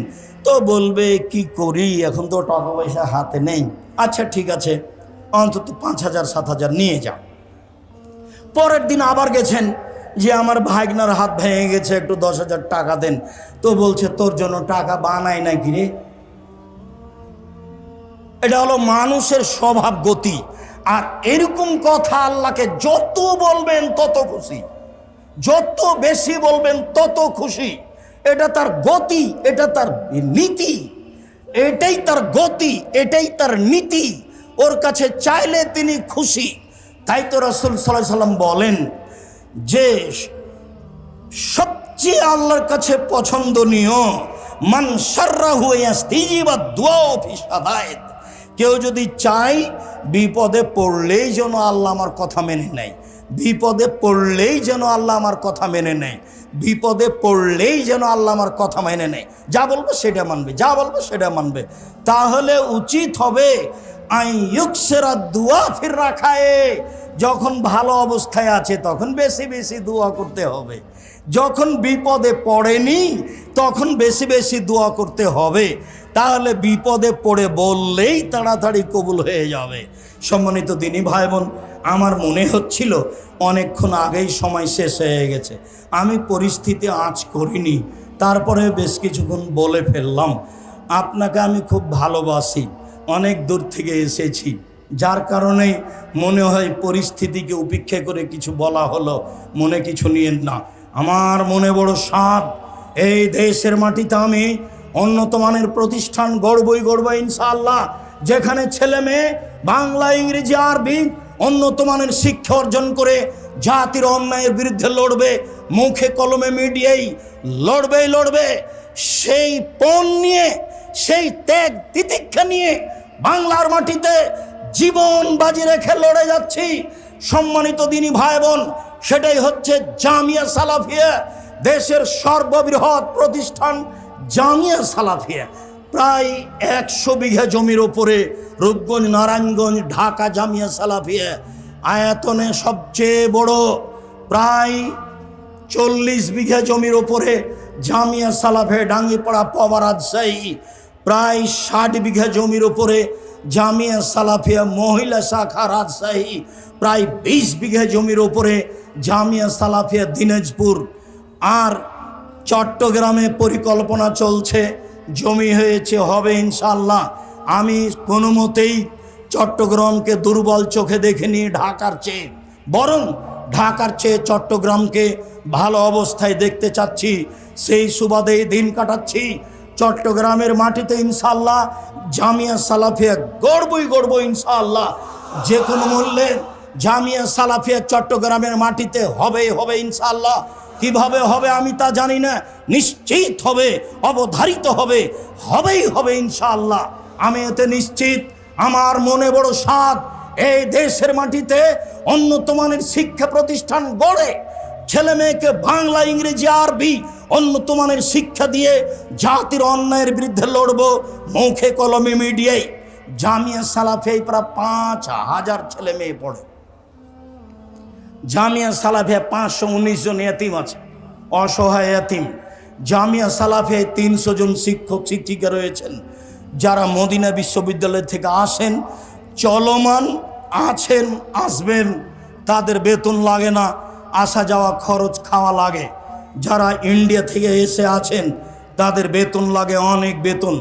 তো বলবে কি করি, এখন তো টাকা পয়সা হাতে নেই। আচ্ছা ঠিক আছে, অন্তত 5,000 7,000 নিয়ে যাও। পরের দিন আবার গেছেন, যে আমার ভাগনার হাত ভেঙে গেছে, একটু 10,000 টাকা দেন। তো বলছে, তোর জন্য টাকা বানাই নাকি রে? এটা হলো মানুষের স্বভাব, গতি। আর এরকম কথা আল্লাহকে যত বলবেন তত খুশি, যত বেশি বলবেন তত খুশি। এটা তার গতি, এটা তার নীতি, এটাই তার গতি, এটাই তার নীতি। ওর কাছে চাইলে তিনি খুশি। তাই তো রাসূল সাল্লাল্লাহু আলাইহি ওয়াসাল্লাম বলেন, যে সবচেয়ে আল্লাহর কাছে পছন্দনীয়, মান শাররাহু ইয়াস্তিজিবা দুআ ফি শাদায়েদ, কেউ যদি চায় বিপদে পড়লেই যেন আল্লাহ আমার কথা মেনে নেয়, বিপদে পড়লেই যেন আল্লাহ আমার কথা মেনে নেয়, বিপদে পড়লেই যেন আল্লাহ আমার কথা মেনে নেয়, যা বলবো সেটা মানবে, যা বলবো সেটা মানবে, তাহলে উচিত হবে আইয়ুকসিরা দুআ ফির রাখায়ে, যখন ভালো অবস্থায় আছে তখন বেশি বেশি দোয়া করতে হবে, যখন বিপদে পড়েনি তখন বেশি বেশি দোয়া করতে হবে, তাহলে বিপদে পড়ে বললেই তাড়াতাড়ি কবুল হয়ে যাবে। সম্মানিত দিনী ভাই বোন, আমার মনে হচ্ছিল অনেকক্ষণ আগেই সময় শেষ হয়ে গেছে, আমি পরিস্থিতি আঁচ করিনি, তারপরে বেশ কিছুক্ষণ বলে ফেললাম। আপনাকে আমি খুব ভালোবাসি, অনেক দূর থেকে এসেছি, যার কারণে মনে হয় পরিস্থিতিকে উপেক্ষা করে কিছু বলা হলো, মনে কিছু নিয়েন না। আমার মনে বড় সাধ, এই দেশের মাটিতে আমি উন্নত মানের প্রতিষ্ঠান গড়বই গড়ব ইনশাআল্লাহ, যেখানে ছেলে মেয়ে বাংলা ইংরেজি আরবি উন্নত মানের শিক্ষা অর্জন করে জাতির অন্যায়ের বিরুদ্ধে লড়বে, মুখে কলমে মিডিয়াই লড়বে, সেই পণ নিয়ে, সেই ত্যাগ তিতিক্ষা নিয়ে বাংলার মাটিতে জীবন বাজি রেখে লড়ে যাচ্ছি। সম্মানিত দিনী ভাই বোন, সেটাই হচ্ছে জামিয়া সালাফিয়া, দেশের সর্ববৃহৎ প্রতিষ্ঠান জামিয়া সালাফিয়া। প্রায় 100 বিঘা জমির ওপরে রূপগঞ্জ, নারায়ণগঞ্জ, ঢাকা জামিয়া সালাফিয়া আয়তনে সবচেয়ে বড়, প্রায় 40 বিঘা জমির ওপরে জামিয়া সালাফিয়া ডাঙ্গিপাড়া পাওয়া রাজশাহী, প্রায় 60 বিঘা জমির ওপরে জামিয়া সালাফিয়া মহিলা শাখা রাজশাহী, প্রায় 20 বিঘা জমির ওপরে জামিয়া সালাফিয়া দিনাজপুর, আর চট্টগ্রামে পরিকল্পনা চলছে, জমি হয়েছে, হবে ইনশাআল্লাহ। আমি কোনো মতেই চট্টগ্রামকে দুর্বল চোখে দেখিনি ঢাকার চেয়ে, বরং ঢাকার চেয়ে চট্টগ্রামকে ভালো অবস্থায় দেখতে চাচ্ছি, সেই সুবাদে দিন কাটাচ্ছি। চট্টগ্রামের মাটিতে ইনশাআল্লাহ জামিয়া সালাফিয়া গড়ব ইনশাআল্লাহ, যে কোনো মূল্যে জামিয়া সালাফিয়া চট্টগ্রামের মাটিতে হবে ইনশাআল্লাহ। কিভাবে হবে আমি তা জানি না, নিশ্চিত হবে, অবধারিত হবেই ইনশাআল্লাহ, আমি এতে নিশ্চিত। আমার মনে বড় সাধ, এই দেশের মাটিতে উন্নত মানের শিক্ষা প্রতিষ্ঠান গড়ে ছেলে মেয়েকে বাংলা ইংরেজি আরবি উন্নত মানের শিক্ষা দিয়ে জাতির অন্যায়ের বিরুদ্ধে লড়ব, মুখে কলমে মিডিয়ায়। জামিয়া সালাফিয়ায় প্রায় 5000 ছেলে মেয়ে পড়ে, জামিয়া সালাফিয়া 519 জন এতিম আছে, অসহায় এতিম। জামিয়া সালাফিয়ায় 300 জন শিক্ষক শিক্ষিকা রয়েছেন, যারা মদিনা বিশ্ববিদ্যালয় থেকে আসেন, চলমান আছেন, আসবেন, তাদের বেতন লাগে না, আসা যাওয়া খরচ খাওয়া লাগে। যারা ইন্ডিয়া থেকে এসে আছেন তাদের বেতন লাগে, অনেক বেতন।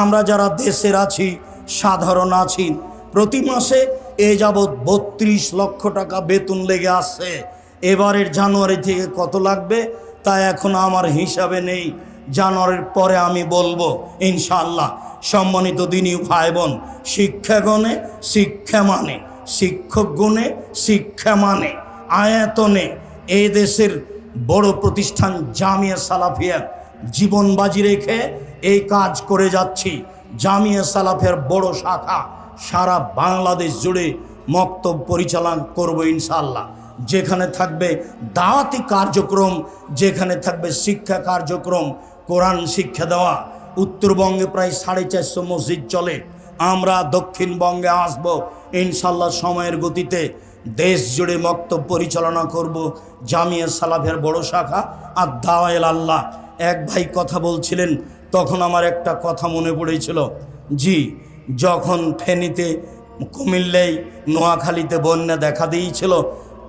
আমরা যারা দেশের আছি, সাধারণ আছি, প্রতি মাসে এ যাবৎ 32 লক্ষ টাকা বেতন লেগে আসছে। এবারের জানুয়ারি থেকে কত লাগবে তা এখন আমার হিসাবে নেই, জানুয়ারির পরে আমি বলবো ইনশাআল্লাহ। সম্মানিত দিনী ভাই বোন, শিক্ষাগণে শিক্ষা মানে, শিক্ষক গুণে শিক্ষা মানে, আয়তনে এই দেশের বড় প্রতিষ্ঠান জামিয়া সালাফিয়া জীবন বাজি রেখে এই কাজ করে যাচ্ছি। জামিয়া সালাফিয়ার বড় শাখা সারা বাংলাদেশ জুড়ে মক্তব পরিচালনা করব ইনশাআল্লাহ, যেখানে থাকবে দাওয়াতি কার্যক্রম, যেখানে থাকবে শিক্ষা কার্যক্রম, কোরআন শিক্ষা দেওয়া। উত্তরবঙ্গে প্রায় 450 মসজিদ চলে, আমরা দক্ষিণবঙ্গে আসব ইনশাআল্লাহ সময়ের গতিতে। দেশ জুড়ে মক্তব পরিচালনা করব জামিয়া সালাফিয়ার বড় শাখা আর দাওয়ায়ে আল্লাহ। এক ভাই কথা বলছিলেন, তখন আমার একটা কথা মনে পড়েছিল। জি, যখন ফেনীতে, কুমিল্লায়, নোয়াখালীতে বন্যা দেখা দিয়েছিল,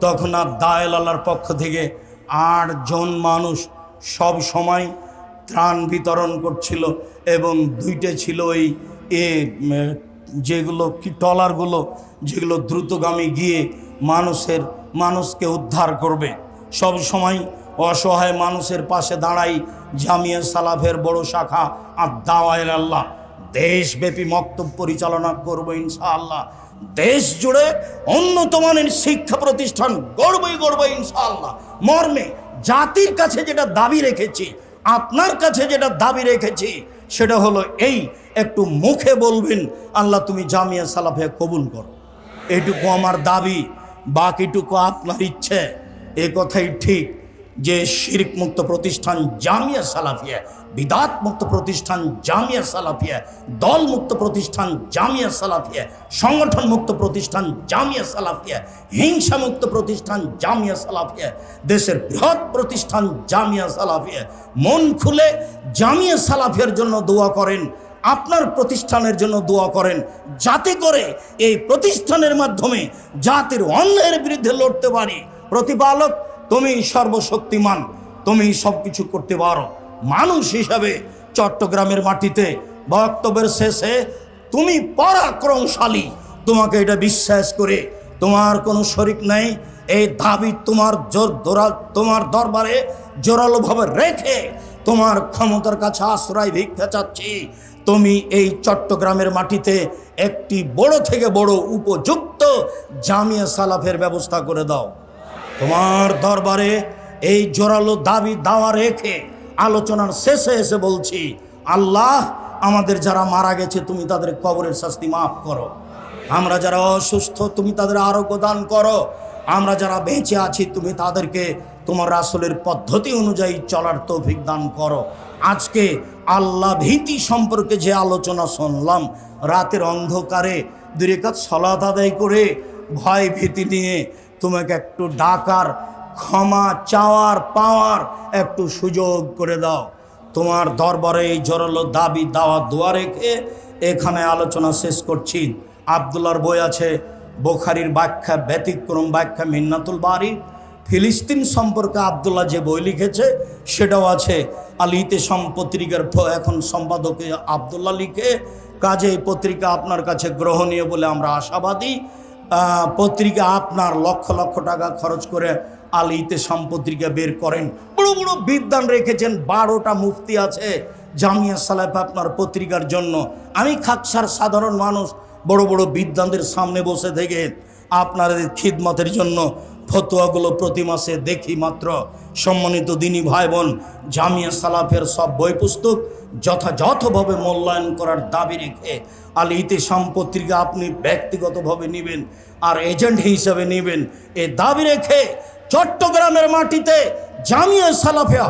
তখন আর দাওয়ায়ে আল্লাহর পক্ষ থেকে 8 জন মানুষ সব সময় ত্রাণ বিতরণ করছিল, এবং 2টা ছিল ওই যেগুলো কি ট্রলারগুলো, যেগুলো দ্রুতগামী গিয়ে মানুষকে উদ্ধার করবে। সব সময় অসহায় মানুষের পাশে দাঁড়াই জামিয়া সালাফের বড় শাখা আর দাওয়ায়ে আল্লাহ। দেশব্যাপী মক্তব পরিচালনা করব ইনশাআল্লাহ। দেশ জুড়ে উন্নত মানের শিক্ষা প্রতিষ্ঠান গড়বই গড়বই ইনশাআল্লাহ। মর্মে জাতির কাছে যেটা দাবি রেখেছি, আপনার কাছে যেটা দাবি রেখেছি, সেটা হলো এই, একটু মুখে বলবেন আল্লাহ তুমি জামিয়া সালাফিয়া কবুল করো। এইটুকু আমার দাবি, বাকিটুকু আপনার ইচ্ছে। এ কথাই ঠিক যে শিরক মুক্ত প্রতিষ্ঠান জামিয়া সালাফিয়া, বিদাত মুক্ত প্রতিষ্ঠান জামিয়া সালাফিয়া, দল মুক্ত প্রতিষ্ঠান জামিয়া সালাফিয়া, সংগঠন মুক্ত প্রতিষ্ঠান জামিয়া সালাফিয়া, হিংসা মুক্ত প্রতিষ্ঠান জামিয়া সালাফিয়া, দেশের বৃহৎ প্রতিষ্ঠান জামিয়া সালাফিয়া। মন খুলে জামিয়া সালাফিয়ার জন্য দোয়া করেন, আপনার প্রতিষ্ঠানের জন্য দোয়া করেন, যাতে করে এই প্রতিষ্ঠানের মাধ্যমে জাতির অন্যায়ের বিরুদ্ধে লড়তে পারি। প্রতিপালক তুমি সর্বশক্তিমান, তুমি সব কিছু করতে পারো। মানুষ হিসাবে চট্টগ্রামের মাটিতে বক্তব্যের শেষে তুমি পরাক্রমশালী, তোমাকে এটা বিশ্বাস করে তোমার কোনো শরিক নেই, এই দাবি তোমার দরবারে জোরালোভাবে রেখে তোমার ক্ষমতার কাছে আশ্রয় ভিক্ষা চাচ্ছি। তুমি এই চট্টগ্রামের মাটিতে একটি বড় থেকে বড় উপযুক্ত জামিয়া সালাফের ব্যবস্থা করে দাও। তোমার দরবারে এই জোরালো দাবি দাওয়া রেখে আলোচনার শেষে এসে বলছি, আল্লাহ আমাদের যারা মারা গেছে তুমি তাদের কবরের শাস্তি মাফ করো। আমরা যারা অসুস্থ তুমি তাদের আরোগ্য দান করো। আমরা যারা বেঁচে আছি তুমি তাদেরকে তোমার রাসূলের পদ্ধতি অনুযায়ী চলার তৌফিক দান করো। আজকে আল্লাহ ভীতি সম্পর্কে যে আলোচনা শুনলাম, রাতের অন্ধকারে 2 রাকাত সালাত আদায় করে ভয় ভীতি নিয়ে তোমাকে একটু ডাকার, ক্ষমা চাওয়ার, পাওয়ার একটু সুযোগ করে দাও। তোমার দরবারে এই জোরালো দাবি দাওয়া দোয়া রেখে এখানে আলোচনা শেষ করছি। আব্দুল্লাহর বই আছে বুখারীর ব্যাখ্যা, ব্যতিক্রম ব্যাখ্যা মিন্নাতুল বারী। ফিলিস্তিন সম্পর্কে আব্দুল্লাহ যে বই লিখেছে সেটাও আছে আল ইতিসাম পত্রিকার এখন সম্পাদকে আব্দুল্লাহ লিখে। কাজে এই পত্রিকা আপনার কাছে গ্রহণীয় বলে আমরা আশাবাদী। পত্রিকা আপনার লক্ষ লক্ষ টাকা খরচ করে আল ইতিসাম পত্রিকা বের করেন, বড় বড় বিদ্বান রেখেছেন, 12টা মুফতি আছে জামিয়া সালাফ আপনার পত্রিকার জন্য। আমি খাকসার সাধারণ মানুষ বড় বড় বিদ্বানদের সামনে বসে থেকে আপনাদের খিদমতের জন্য ফতোয়াগুলো প্রতি মাসে দেখি মাত্র। সম্মানিত দিনী ভাই বোন, জামিয়া সালাফের সব বই পুস্তক যথাযথভাবে মূল্যায়ন করার দাবি রেখে আল ইতিসাম পত্রিকা আপনি ব্যক্তিগতভাবে নেবেন আর এজেন্ট হিসেবে নেবেন, এ দাবি রেখে চট্টগ্রামের মাটিতে জামিয়া সালাফিয়া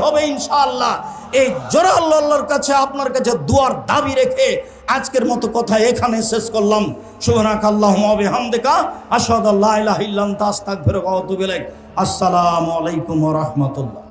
হবে ইনশাআল্লাহ। এই জোরাল আল্লাহর কাছে আপনার কাছে দুয়ার দাবি রেখে আজকের মতো কথা এখানে শেষ করলাম। সুবহানাকাল্লাহুম্মা ওয়া বিহামদিকা আশহাদু আল্লা ইলাহা ইল্লা আনতা আস্তাগফিরুকা ওয়া আতুবু ইলাইক। আসসালামু আলাইকুম ওয়া রাহমাতুল্লাহ।